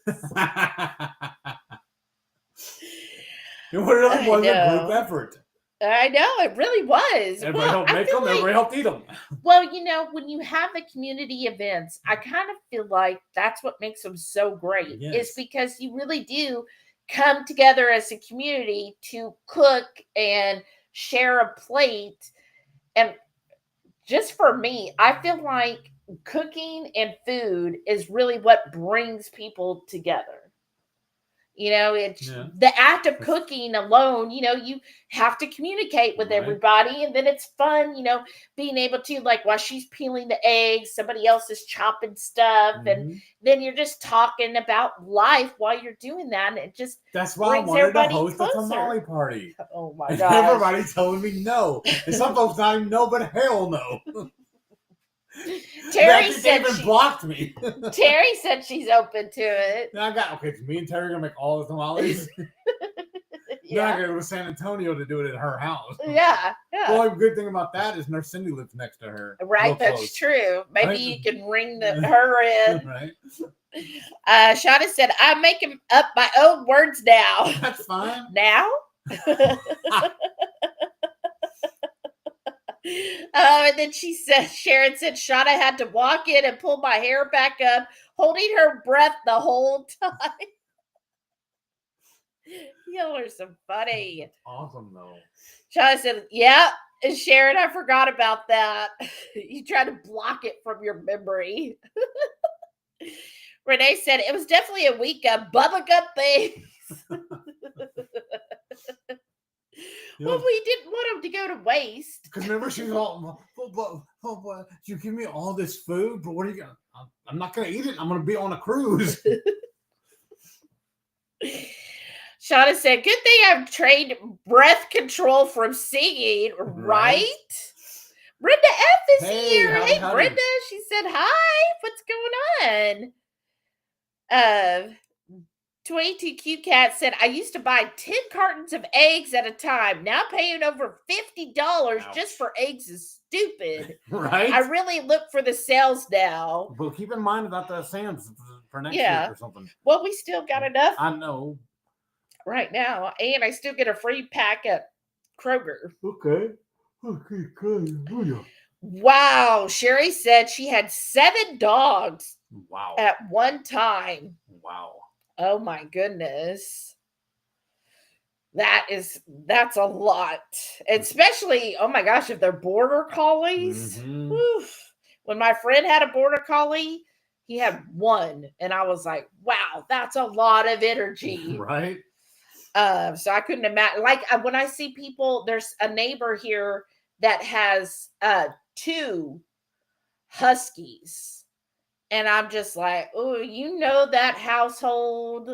It really was a group effort. I know, it really was. Everybody helped make them, everybody helped eat them. Well, when you have the community events, I kind of feel like that's what makes them so great. Yes. Is because you really do come together as a community to cook and share a plate. And just for me, I feel like cooking and food is really what brings people together. It's the act of cooking alone, you have to communicate with everybody, and then it's fun, being able to, like, while she's peeling the eggs, somebody else is chopping stuff, and then you're just talking about life while you're doing that, and it just that's why I wanted to host a tamale party. Oh my god! Everybody telling me no, and some folks not even know, but hell no. Terry said she blocked me. Terry said she's open to it. Me and Terry are gonna make all the tamales. Yeah. Then I go to San Antonio to do it at her house. Yeah. The only good thing about that is Nurse Cindy lives next to her. Right, that's close. True. Maybe you can ring her in. Right. Shauna said, I'm making up my own words now. That's fine. Now? And then Sharon said, Shauna had to walk in and pull my hair back up, holding her breath the whole time. Y'all are so funny. Awesome, though. Shauna said, yeah. And Sharon, I forgot about that. You try to block it from your memory. Renee said, it was definitely a week of bubblegum things. Well, we didn't want them to go to waste. Because remember, she was all, you give me all this food, but what are you going to, I'm not going to eat it. I'm going to be on a cruise. Shauna said, good thing I've trained breath control from singing, right? Brenda F is here. Hey, Brenda. She said, hi. What's going on? 22 Cat said, I used to buy 10 cartons of eggs at a time. Now paying over $50 just for eggs is stupid. Right? I really look for the sales now. But keep in mind about the Sam's for next week or something. Well, we still got enough. I know. Right now. And I still get a free pack at Kroger. Okay. Okay. Wow. Sherry said she had 7 dogs. Wow. At one time. Wow. Oh my goodness. That's a lot. Especially, oh my gosh, if they're border collies. When my friend had a border collie, he had 1. And I was like, wow, that's a lot of energy. Right. So I couldn't imagine. Like when I see people, there's a neighbor here that has 2 huskies. And I'm just like, oh, that household,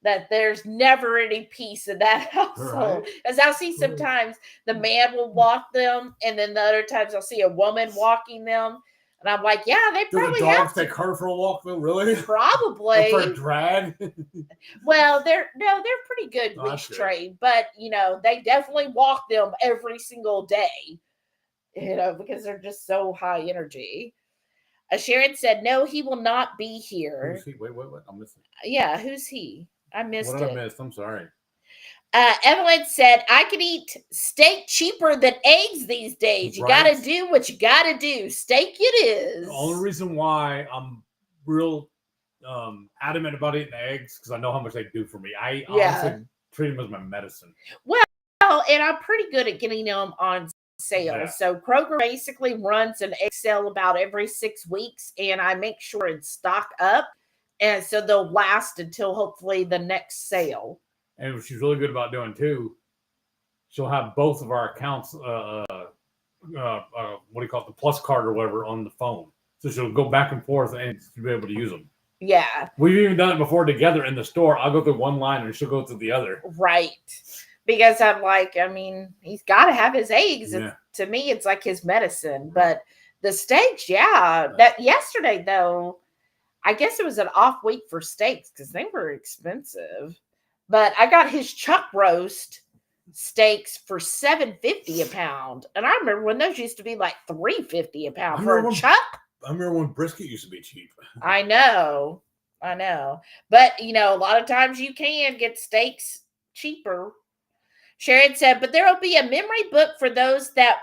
that there's never any peace in that household. Right. As I'll see sometimes the man will walk them, and then the other times I'll see a woman walking them. And I'm like, yeah, they Do probably the dogs have to. take her for a walk though? Really? Probably. For a drag? Well, they're pretty good leash trained, but they definitely walk them every single day, because they're just so high energy. Sharon said, no, he will not be here. Who's he? Wait, I'm missing. Yeah, who's he? I missed What did it. I miss? I'm sorry. Evelyn said, I can eat steak cheaper than eggs these days. You got to do what you got to do. Steak it is. The only reason why I'm real adamant about eating eggs, because I know how much they do for me. I honestly treat them as my medicine. Well, and I'm pretty good at getting them on sale. Yeah. So Kroger basically runs an egg sale about every 6 weeks, and I make sure it's stocked up. And so they'll last until hopefully the next sale. And what she's really good about doing too, she'll have both of our accounts, what do you call it, the plus card or whatever, on the phone. So she'll go back and forth and she'll be able to use them. Yeah. We've even done it before together in the store. I'll go through one line and she'll go through the other. Right. Because I'm like, he's got to have his eggs. Yeah. To me, it's like his medicine. But the steaks, that yesterday, though, I guess it was an off week for steaks because they were expensive. But I got his chuck roast steaks for $7.50 a pound, and I remember when those used to be like $3.50 a pound for a chuck. I remember when brisket used to be cheap. I know, but a lot of times you can get steaks cheaper. Sharon said, but there will be a memory book for those that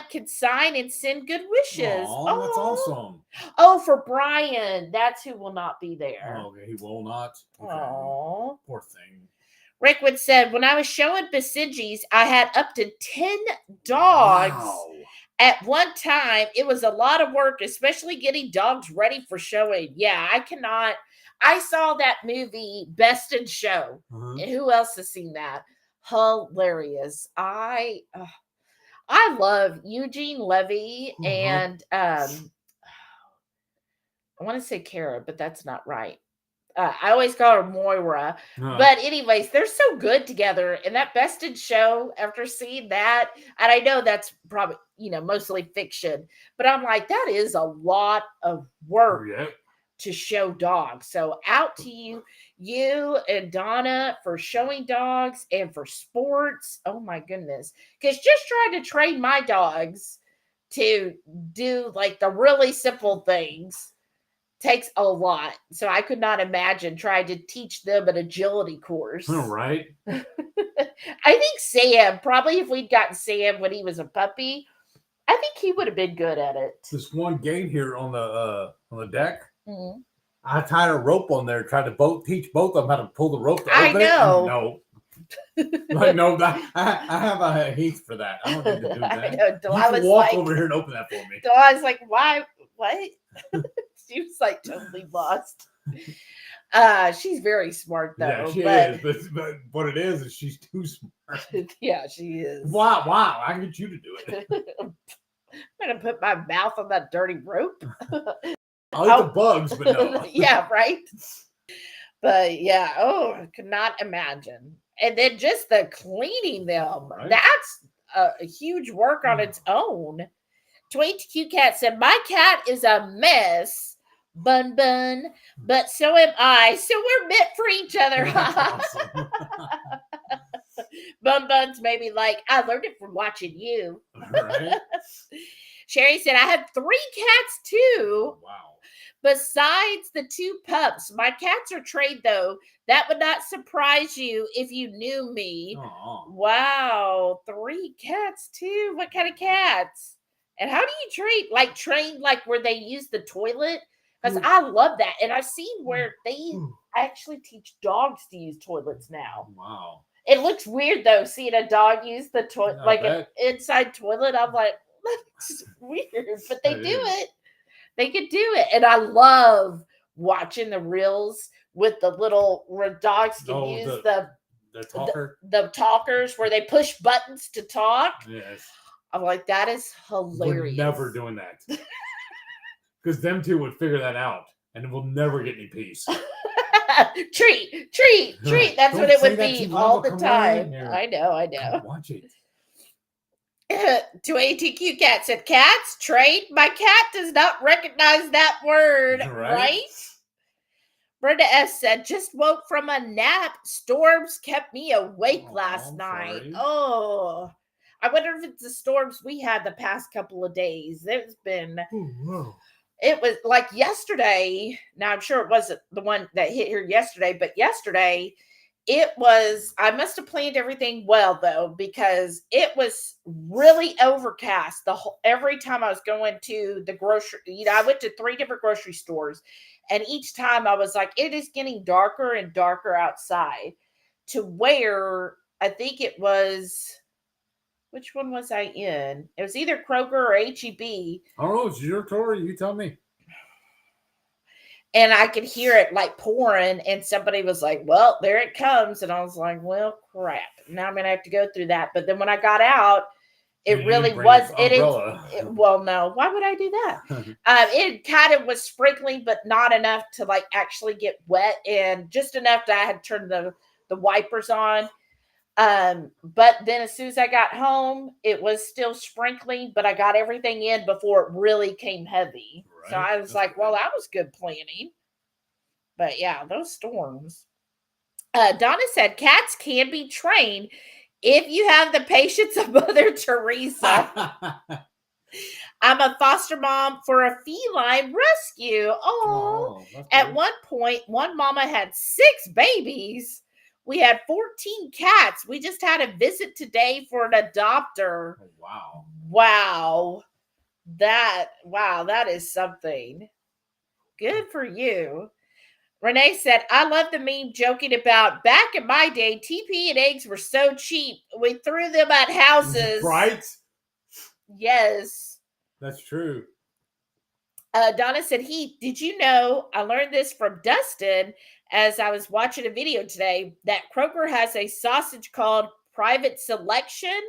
can sign and send good wishes. Oh, that's awesome. Oh, for Brian. That's who will not be there. Oh, okay, he will not. Okay. Oh, poor thing. Rickwood said, when I was showing Basijis, I had up to 10 dogs at one time. It was a lot of work, especially getting dogs ready for showing. Yeah, I cannot. I saw that movie, Best in Show. And who else has seen that? Hilarious. I love Eugene Levy and I want to say Kara, but that's not right. I always call her Moira. But anyways, they're so good together. And that Best in Show, after seeing that, and I know that's probably, mostly fiction, but I'm like, that is a lot of work to show dogs. So out to you and Donna for showing dogs and for sports. Oh my goodness. Because just trying to train my dogs to do like the really simple things takes a lot. So I could not imagine trying to teach them an agility course. All right. I think Sam, probably if we'd gotten Sam when he was a puppy, I think he would have been good at it. This one gate here on the deck, I tied a rope on there, tried to teach both of them how to pull the rope. I know. No. Like, no, I have a Heath for that. I don't need to do that. I know. You can walk over here and open that for me. I was like, why? What? She was like totally lost. She's very smart though. Yeah, she is. But what it is she's too smart. Yeah, she is. Wow! I can get you to do it. I'm gonna put my mouth on that dirty rope. I'll eat the bugs, but no. Yeah, right. But yeah, I could not imagine. And then just the cleaning them. Right. That's a huge work on its own. Tweet Q Cat said, my cat is a mess, Bun, but so am I. So we're meant for each other. Awesome. Bun's maybe like, I learned it from watching you. Right. Sherry said, I have 3 cats too. Wow. Besides the 2 pups. My cats are trained though. That would not surprise you if you knew me. Aww. Wow. 3 cats too. What kind of cats? And how do you train like where they use the toilet? Because I love that. And I've seen where they actually teach dogs to use toilets now. Wow. It looks weird though, seeing a dog use the toilet, like an inside toilet. I'm like, that's weird. But they do it. They could do it. And I love watching the reels with the little where dogs can use the talkers where they push buttons to talk. Yes. I'm like, that is hilarious. We're never doing that. Because them two would figure that out, and we'll never get any peace. treat. That's Don't what it say would that be to all Lava. the Come on in time. here. I know. Come watch it. To ATQ Cat said, cats, trade? My cat does not recognize that word, right? Brenda S said, just woke from a nap. Storms kept me awake last night. Sorry. Oh, I wonder if it's the storms we had the past couple of days. There's been, it was like yesterday. Now, I'm sure it wasn't the one that hit here yesterday, but yesterday, it was, I must have planned everything well though, because it was really overcast every time I was going to the grocery. I went to 3 different grocery stores, and each time I was like, it is getting darker and darker outside, to where I think it was, which one was I in? It was either Kroger or HEB. Oh, it's your story. You tell me. And I could hear it like pouring, and somebody was like, well, there it comes. And I was like, well, crap. Now I'm going to have to go through that. But then when I got out, it really was. Well, no. Why would I do that? It kind of was sprinkling, but not enough to like actually get wet, and just enough that I had turned the wipers on. But then as soon as I got home, it was still sprinkling, but I got everything in before it really came heavy. Right. So I was like, well, that was good planning. But yeah, those storms. Donna said, cats can be trained if you have the patience of Mother Teresa. I'm a foster mom for a feline rescue. Oh, at one point, one mama had 6 babies. We had 14 cats. We just had a visit today for an adopter. Oh, wow. That is something. Good for you. Renee said, I love the meme joking about back in my day, TP and eggs were so cheap. We threw them at houses. Right? Yes. That's true. Donna said, Heath, did you know, I learned this from Dustin as I was watching a video today, that Kroger has a sausage called Private Selection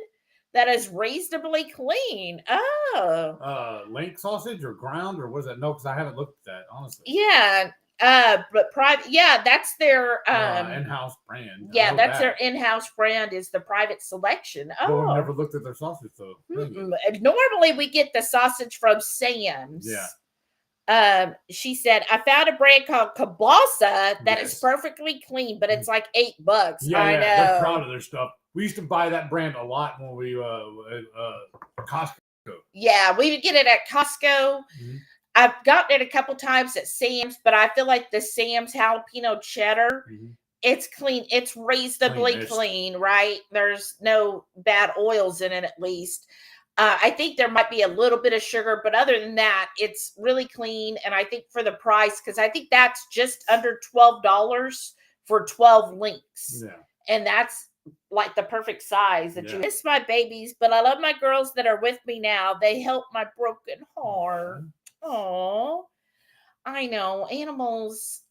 that is reasonably clean. Oh. Link sausage or ground, or was that? No, because I haven't looked at that, honestly. Yeah. But private, that's their in-house brand. Yeah, that's their in-house brand, is the Private Selection. Oh, we've never looked at their sausage though. Normally we get the sausage from Sam's. Yeah. She said, I found a brand called Kielbasa that is perfectly clean, but it's like $8. Yeah, I know. They're proud of their stuff. We used to buy that brand a lot when we Costco. Yeah, we would get it at Costco. Mm-hmm. I've gotten it a couple times at Sam's, but I feel like the Sam's jalapeno cheddar, it's clean. It's reasonably clean, right? There's no bad oils in it, at least. I think there might be a little bit of sugar, but other than that, it's really clean. And I think for the price, because I think that's just under $12 for 12 links. Yeah. And that's like the perfect size that you miss my babies, but I love my girls that are with me now. They help my broken heart. Oh, I know. Animals,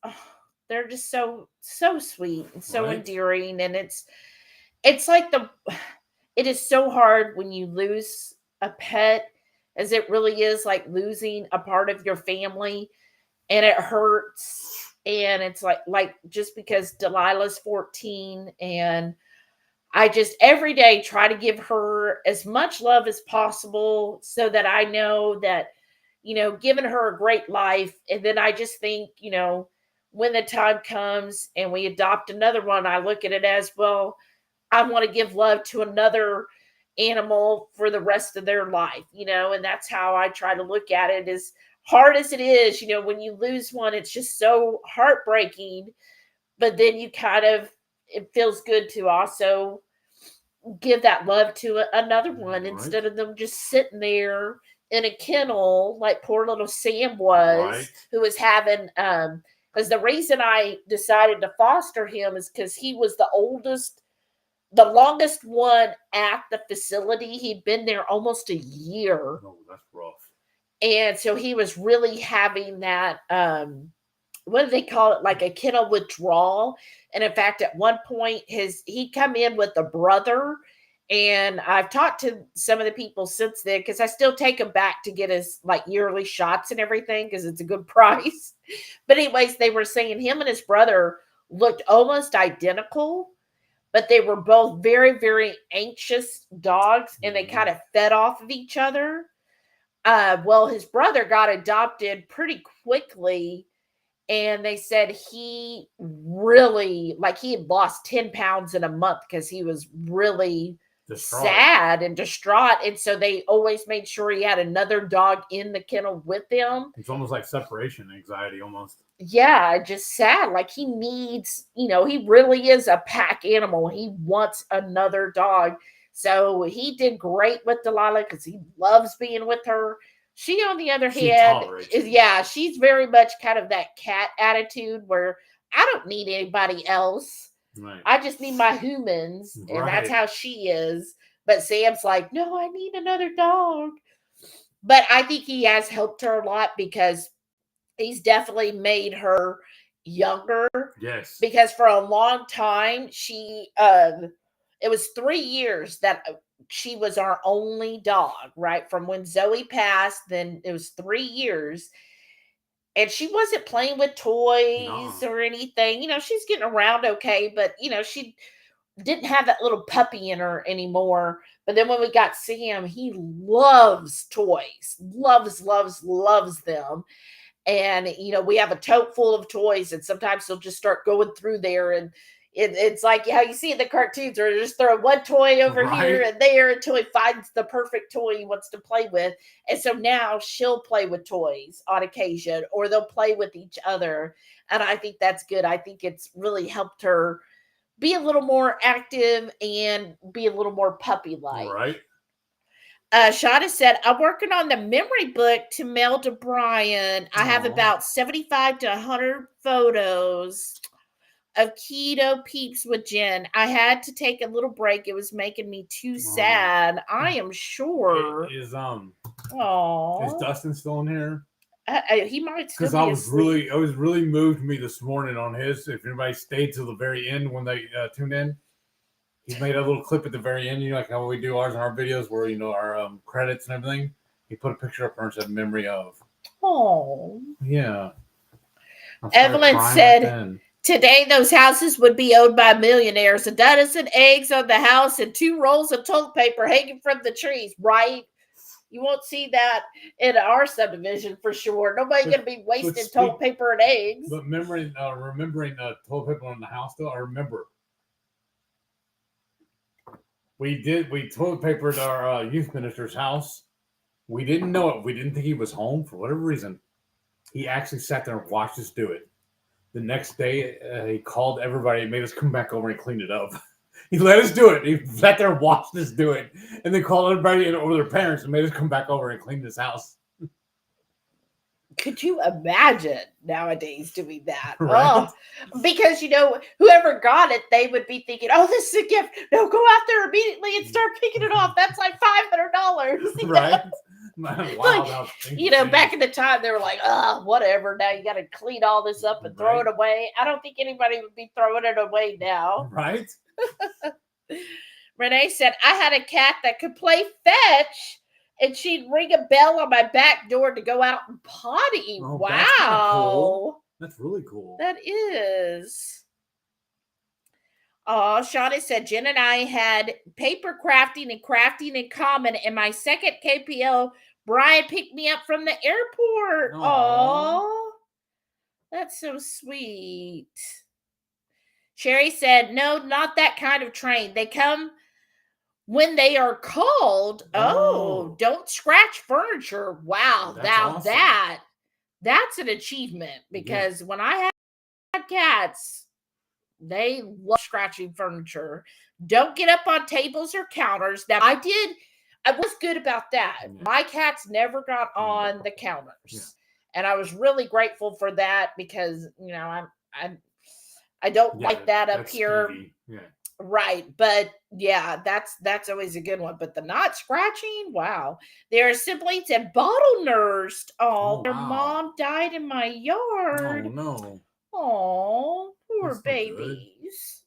they're just so sweet and so endearing. And it's like it is so hard when you lose a pet, as it really is like losing a part of your family, and it hurts. And it's like just because Delilah's 14, and I just every day try to give her as much love as possible, so that I know that, giving her a great life. And then I just think, when the time comes and we adopt another one, I look at it as, well, I want to give love to another animal for the rest of their life, and that's how I try to look at it. As hard as it is, when you lose one, it's just so heartbreaking, but then it feels good to also give that love to another one, instead of them just sitting there in a kennel like poor little Sam was, who was having, because the reason I decided to foster him is because he was the longest one at the facility. He'd been there almost a year. Oh, that's rough. And so he was really having that, what do they call it? Like a kennel withdrawal. And in fact, at one point he'd come in with a brother, And I've talked to some of the people since then because I still take him back to get his like yearly shots and everything because it's a good price. But anyways, they were saying him and his brother looked almost identical, but they were both very, very anxious dogs and they kind of fed off of each other. Well, his brother got adopted pretty quickly, and they said he really, like, he had lost 10 pounds in a month because he was really sad and distraught. And so they always made sure he had another dog in the kennel with him. It's almost like separation anxiety, almost. Yeah, just sad. Like he needs, he really is a pack animal. He wants another dog. So he did great with Delilah because he loves being with her. She, on the other hand, she's very much kind of that cat attitude where I don't need anybody else. Right. I just need my humans. And that's how she is. But Sam's like, no, I need another dog. But I think he has helped her a lot because he's definitely made her younger. Yes. Because for a long time, she, it was 3 years that she was our only dog, right? From when Zoe passed, then it was 3 years. And she wasn't playing with toys or anything. She's getting around okay, but, she didn't have that little puppy in her anymore. But then when we got Sam, he loves toys, loves them. And, we have a tote full of toys, and sometimes he'll just start going through there. And it's like how you see in the cartoons where they just throw one toy over here and there until he finds the perfect toy he wants to play with. And so now she'll play with toys on occasion, or they'll play with each other. And I think that's good. I think it's really helped her be a little more active and be a little more puppy-like. Right. Shada said, I'm working on the memory book to mail to Brian. I have about 75 to 100 photos of keto peeps with Jen. I had to take a little break. It was making me too sad. I am sure. Is Dustin still in here? He might still be because I was really moved me this morning on his. If anybody stayed till the very end when they tuned in, he made a little clip at the very end. Like how we do ours in our videos, where our credits and everything. He put a picture up there and said "memory of." Oh, yeah. Evelyn said, today those houses would be owned by millionaires. A dozen eggs on the house and 2 rolls of toilet paper hanging from the trees, right? You won't see that in our subdivision for sure. Nobody's going to be wasting toilet paper and eggs. But remembering toilet paper in the house, though, I remember. We toilet papered our youth minister's house. We didn't know it. We didn't think he was home for whatever reason. He actually sat there and watched us do it. The next day, he called everybody and made us come back over and clean it up. He let us do it. He sat there and watched us do it. And then called everybody in over their parents and made us come back over and clean this house. Could you imagine nowadays doing that? Right. Oh, because, whoever got it, they would be thinking, oh, this is a gift. No, go out there immediately and start picking it off. That's like $500. Right. Wow, like, back in the time, they were like, oh, whatever. Now you got to clean all this up and throw it away. I don't think anybody would be throwing it away now. Right. Renee said, I had a cat that could play fetch, and she'd ring a bell on my back door to go out and potty. Oh, wow. Cool. That's really cool. That is. Oh, Shauna said, Jen and I had paper crafting and crafting in common. And my second KPL, Brian picked me up from the airport. Oh, that's so sweet. Sherry said, no, not that kind of train. They come when they are called. Oh, don't scratch furniture. Wow. That's awesome. That's an achievement because when I had cats, they love scratching furniture. Don't get up on tables or counters. Now, I was good about that. Yeah. My cats never got on the counters. Yeah. And I was really grateful for that because, I don't like that up here. Yeah. Right. But yeah, that's always a good one. But the not scratching, wow. Their siblings and bottle nursed. Oh, their mom died in my yard. Oh, no. Oh, poor babies.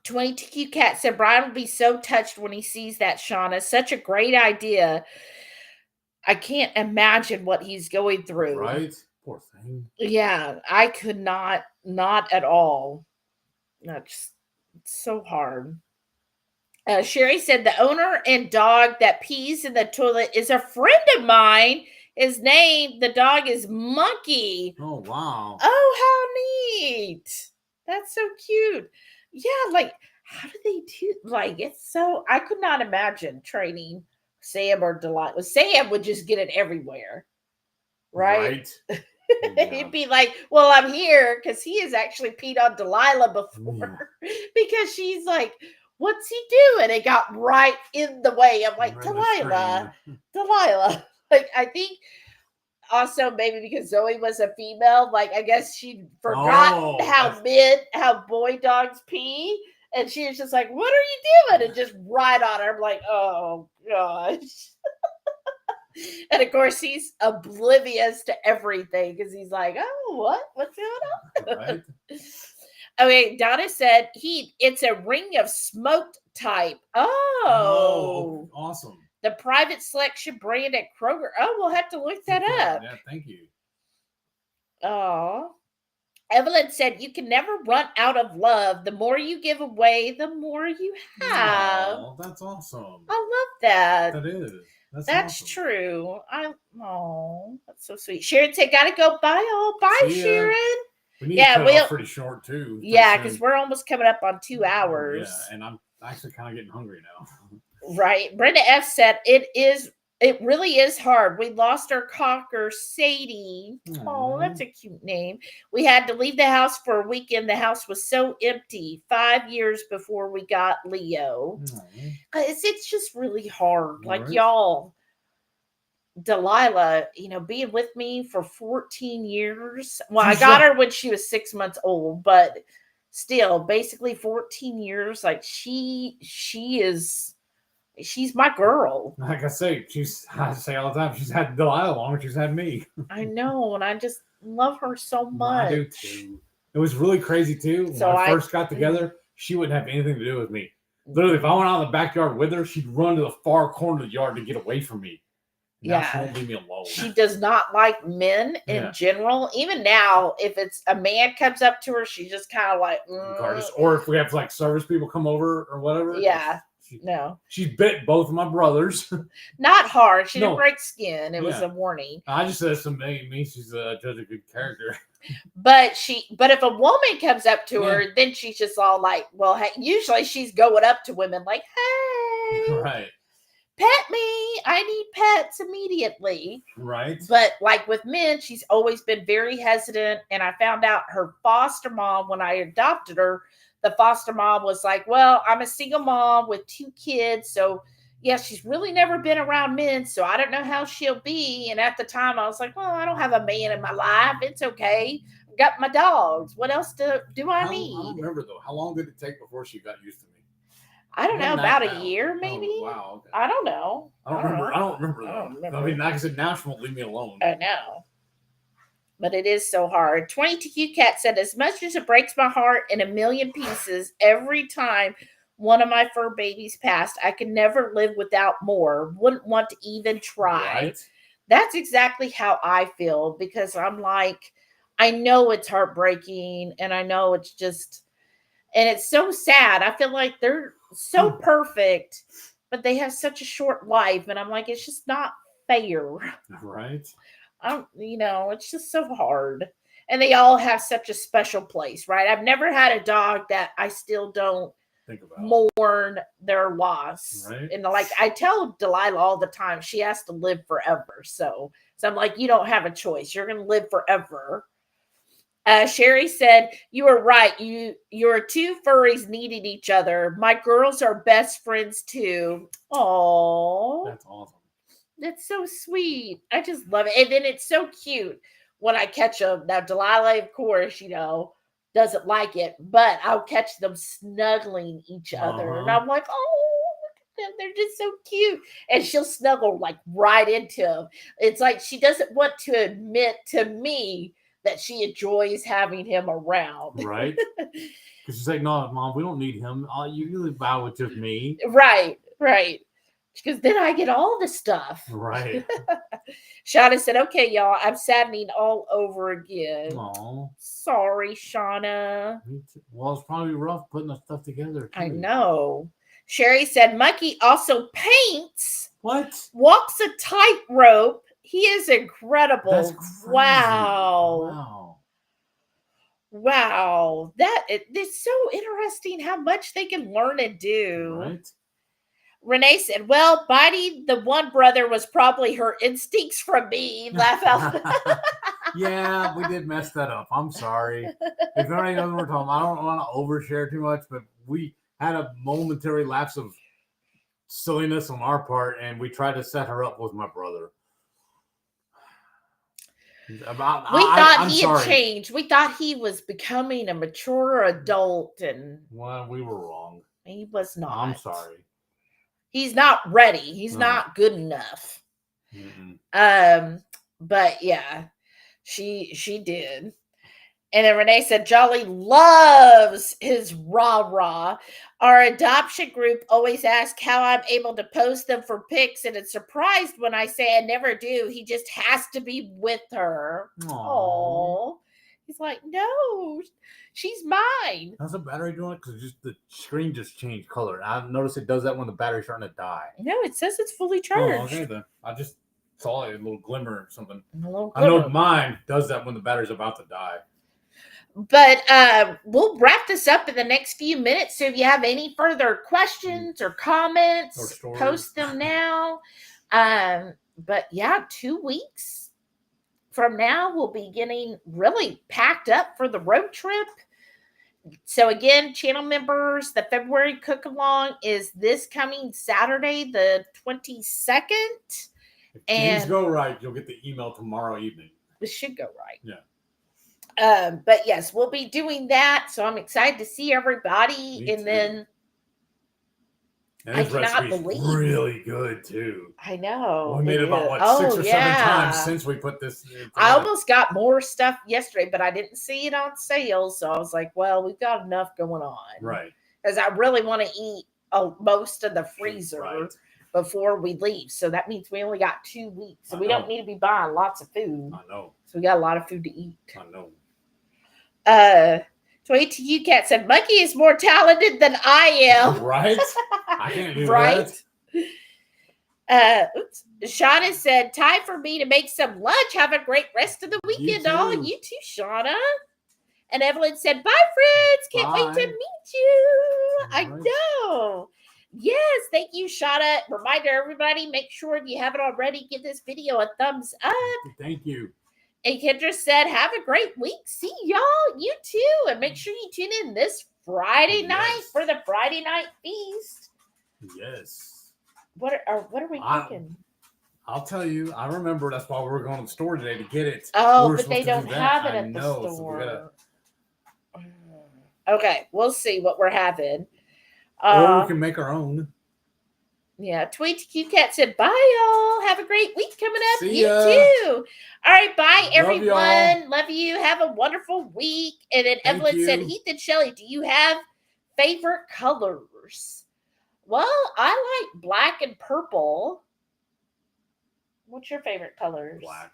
22Q Cat said Brian will be so touched when he sees that, Shauna. Such a great idea. I can't imagine what he's going through. Right? Poor thing. Yeah, I could not at all. That's so hard. Sherry said the owner and dog that pees in the toilet is a friend of mine. His name, the dog is Monkey. Oh, wow. Oh, how neat. That's so cute. Yeah, like, how do they do, like, it's so, I could not imagine training Sam or Delilah. Sam would just get it everywhere, right? Yeah. He'd be like, well, I'm here because he has actually peed on Delilah before because she's like, what's he doing? It got right in the way. I'm like, Delilah. Like, I think also maybe because Zoe was a female, like, I guess she'd forgotten how boy dogs pee. And she was just like, what are you doing? And just right on her. I'm like, oh, gosh. And of course, he's oblivious to everything because he's like, oh, what? What's going on? Right. Okay, Donna said it's a ring of smoked type. Oh, Awesome. The private selection brand at Kroger. Oh, we'll have to look that up. Yeah, thank you. Oh. Evelyn said you can never run out of love. The more you give away, the more you have. Oh, that's awesome. I love that. That is. That's awesome. true. That's so sweet. Sharon said, "Gotta go. Bye, all. Bye, Sharon." We need to cut it off pretty short too. Yeah, because we're almost coming up on 2 hours. Yeah, and I'm actually kind of getting hungry now. Right. Brenda F said it really is hard. We lost our cocker, Sadie. Oh, that's a cute name. We had to leave the house for a weekend. The house was so empty. 5 years before we got Leo. It's just really hard. Like, y'all, Delilah, being with me for 14 years. Well, I got her when she was 6 months old, but still, basically 14 years. Like, she's my girl. Like I say all the time, she's had Delilah longer than she's had me. I know, and I just love her so much. I do too. It was really crazy too. When I first got together, she wouldn't have anything to do with me. Literally, if I went out in the backyard with her, she'd run to the far corner of the yard to get away from me. Now she won't leave me alone. She does not like men in general. Even now, if it's a man comes up to her, she just kind of like, or if we have like service people come over or whatever. Yeah. She bit both of my brothers. Not hard. She didn't break skin. It was a warning. I just said something me. She's a judge of good character. But if a woman comes up to her, then she's just all like, well, hey, usually she's going up to women like, hey, right, pet me. I need pets immediately. Right. But like with men, she's always been very hesitant. And I found out her foster mom, when I adopted her, the foster mom was like, well, I'm a single mom with 2 kids. So, yeah, she's really never been around men. So I don't know how she'll be. And at the time, I was like, well, I don't have a man in my life. It's okay. I've got my dogs. What else do I need? I don't remember, though. How long did it take before she got used to me? I don't know. About a year, maybe? Oh, wow. Okay. I don't know. I don't remember, though. I mean, like I said, now she won't leave me alone. I know. But it is so hard. 22Q Cat said, as much as it breaks my heart in a million pieces every time one of my fur babies passed, I could never live without more. Wouldn't want to even try. Right. That's exactly how I feel, because I'm like, I know it's heartbreaking, and I know it's just, and it's so sad. I feel like they're so perfect, but they have such a short life, and I'm like, it's just not fair. Right. It's just so hard. And they all have such a special place, right? I've never had a dog that I still don't think about mourn their loss. Right. And like I tell Delilah all the time, she has to live forever. So I'm like, you don't have a choice. You're gonna live forever. Sherry said, you were right. Your 2 furries needed each other. My girls are best friends too. Oh, that's awesome. That's so sweet. I just love it. And then it's so cute when I catch them. Now, Delilah, of course, doesn't like it, but I'll catch them snuggling each other. And I'm like, oh, look at them. They're just so cute. And she'll snuggle like right into him. It's like she doesn't want to admit to me that she enjoys having him around. Right? Because she's like, no, Mom, we don't need him. You usually bow with just me. Right. Because then I get all the stuff. Right. Shauna said, okay, y'all, I'm saddening all over again. Oh. Sorry, Shauna. Well, it's probably rough putting the stuff together, too. I know. Sherry said, Monkey also paints. What? Walks a tightrope. He is incredible. That's crazy. Wow. It's so interesting how much they can learn and do. Right? Renee said, well, biting the one brother was probably her instincts from me. Laugh out. Yeah, we did mess that up. I'm sorry. If anybody knows what we're talking about, I don't want to overshare too much, but we had a momentary lapse of silliness on our part, and we tried to set her up with my brother. We thought he had changed. We thought he was becoming a mature adult, and well, we were wrong. He was not. I'm sorry. He's not ready. He's not good enough. But yeah, she did. And then Renee said, Jolly loves his rah-rah. Our adoption group always asks how I'm able to post them for pics, and it's surprised when I say I never do. He just has to be with her. Oh, he's like, no, she's mine. How's the battery doing it? Because just the screen just changed color. I've noticed it does that when the battery's starting to die. No, it says it's fully charged. Oh, okay then. I just saw a little glimmer or something. I know mine does that when the battery's about to die. But we'll wrap this up in the next few minutes. So if you have any further questions or comments, post them now. But yeah, 2 weeks from now, we'll be getting really packed up for the road trip. So again, channel members, the February cook-along is this coming Saturday, the 22nd. If things go right, you'll get the email tomorrow evening. It should go right. Yeah. But yes, we'll be doing that. So I'm excited to see everybody. Me and too. Then and this recipe's really good too. I know. We made it about 6 or 7 times since we put this. I almost got more stuff yesterday, but I didn't see it on sale. So I was like, well, we've got enough going on. Right. Because I really want to eat most of the freezer before we leave. So that means we only got 2 weeks. So we don't need to be buying lots of food. I know. So we got a lot of food to eat. I know. 22 Cat said, Monkey is more talented than I am. Right? I can't do that. Shauna said, time for me to make some lunch. Have a great rest of the weekend, all. You too, Shauna. And Evelyn said, bye, friends. Can't wait to meet you. I know. Yes, thank you, Shauna. Reminder, everybody, make sure if you haven't already, give this video a thumbs up. Thank you. And Kendra said, have a great week. See y'all. You too. And make sure you tune in this Friday night for the Friday night feast. Yes. What are we cooking? I'll tell you. I remember that's why we were going to the store today to get it. Oh, but they don't have it at the store. So okay, we'll see what we're having. Or we can make our own. Yeah, Tweet Q Cat said, bye, y'all. Have a great week coming up. See you ya. too. All right, bye, everyone. Y'all. Love you. Have a wonderful week. And then Evelyn said, Heath and Shelly, do you have favorite colors? Well, I like black and purple. What's your favorite colors? Black.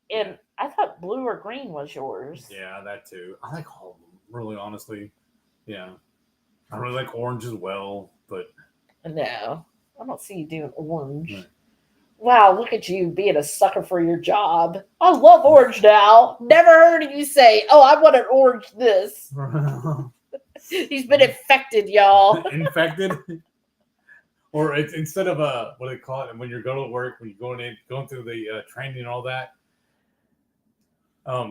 And I thought blue or green was yours. Yeah, that too. I like all of them, really, honestly. Yeah. I really like orange as well, but... No, I don't see you doing orange. Right. Wow, look at you being a sucker for your job. I love orange now. Never heard you say, oh, I want an orange this. He's been infected, y'all. Infected? Or it's instead of what do they call it? When you're going to work, when you're going through the training and all that,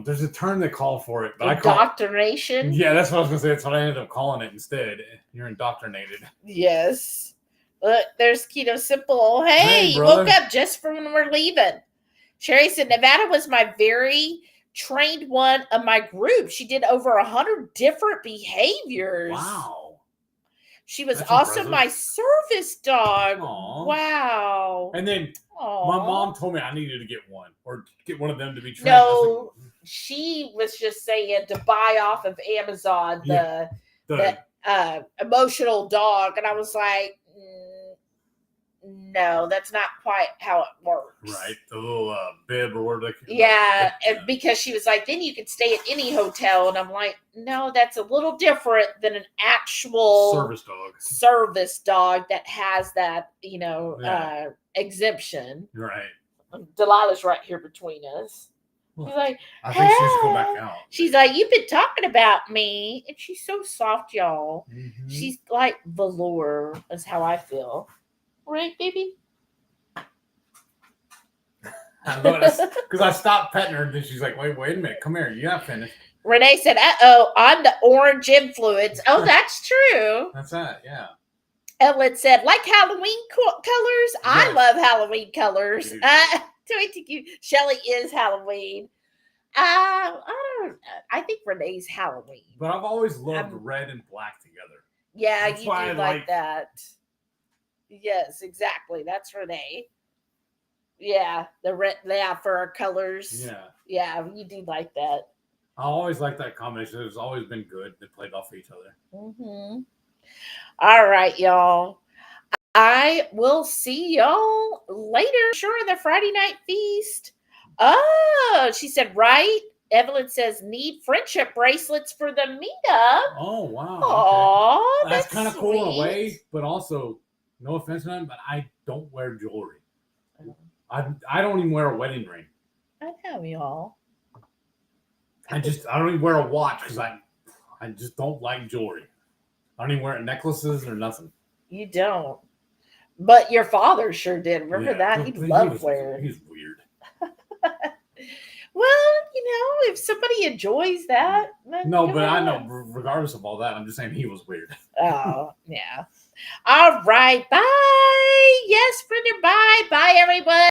there's a term they call for it. But indoctrination? Yeah, that's what I was going to say. That's what I ended up calling it instead. You're indoctrinated. Yes. Look, there's Keto Simple. Hey, woke up just for when we're leaving. Sherry said, Nevada was my very trained one of my group. She did over 100 different behaviors. Wow. She was That's also impressive. my service dog. Aw. Wow. And then Aw. my mom told me I needed to get one or get one of them to be trained. I was No, she was just saying to buy off of Amazon Yeah. the emotional dog, and I was like, no, that's not quite how it works. Right, the little bib or whatever. Yeah, and because she was like, then you can stay at any hotel, and I'm like, no, that's a little different than an actual service dog that has that, exemption. Right. Delilah's right here between us. She's like, I think she should go back out. She's like, you've been talking about me, and she's so soft, y'all. Mm-hmm. She's like velour, is how I feel. Right, baby? Because I stopped petting her, and then she's like, wait a minute, come here, you're not finished. Renee said, I'm the orange influence. Oh, that's true. That's that, yeah. Ellen said, like Halloween colors? Yes. I love Halloween colors. Shelly is Halloween. I think Renee's Halloween. But I've always loved red and black together. Yeah, that's you do like that. Yes, exactly. That's Renee. Yeah, the red. Yeah, for our colors. Yeah, you do like that. I always like that combination. It's always been good. They played off each other. Mm-hmm. All right, y'all. I will see y'all later. Sure, the Friday night feast. Oh, she said, right. Evelyn says, need friendship bracelets for the meetup. Oh, wow. Aw, okay. That's kind of cool in a way, but also, no offense, man, but I don't wear jewelry. I don't even wear a wedding ring. I know, y'all. I don't even wear a watch because I just don't like jewelry. I don't even wear necklaces or nothing. You don't. But your father sure did. Remember that? He loved wearing. He's weird. Well, if somebody enjoys that. No, but I know, regardless of all that, I'm just saying he was weird. Oh, yeah. All right. Bye. Yes, Brenda. Bye. Bye, everyone.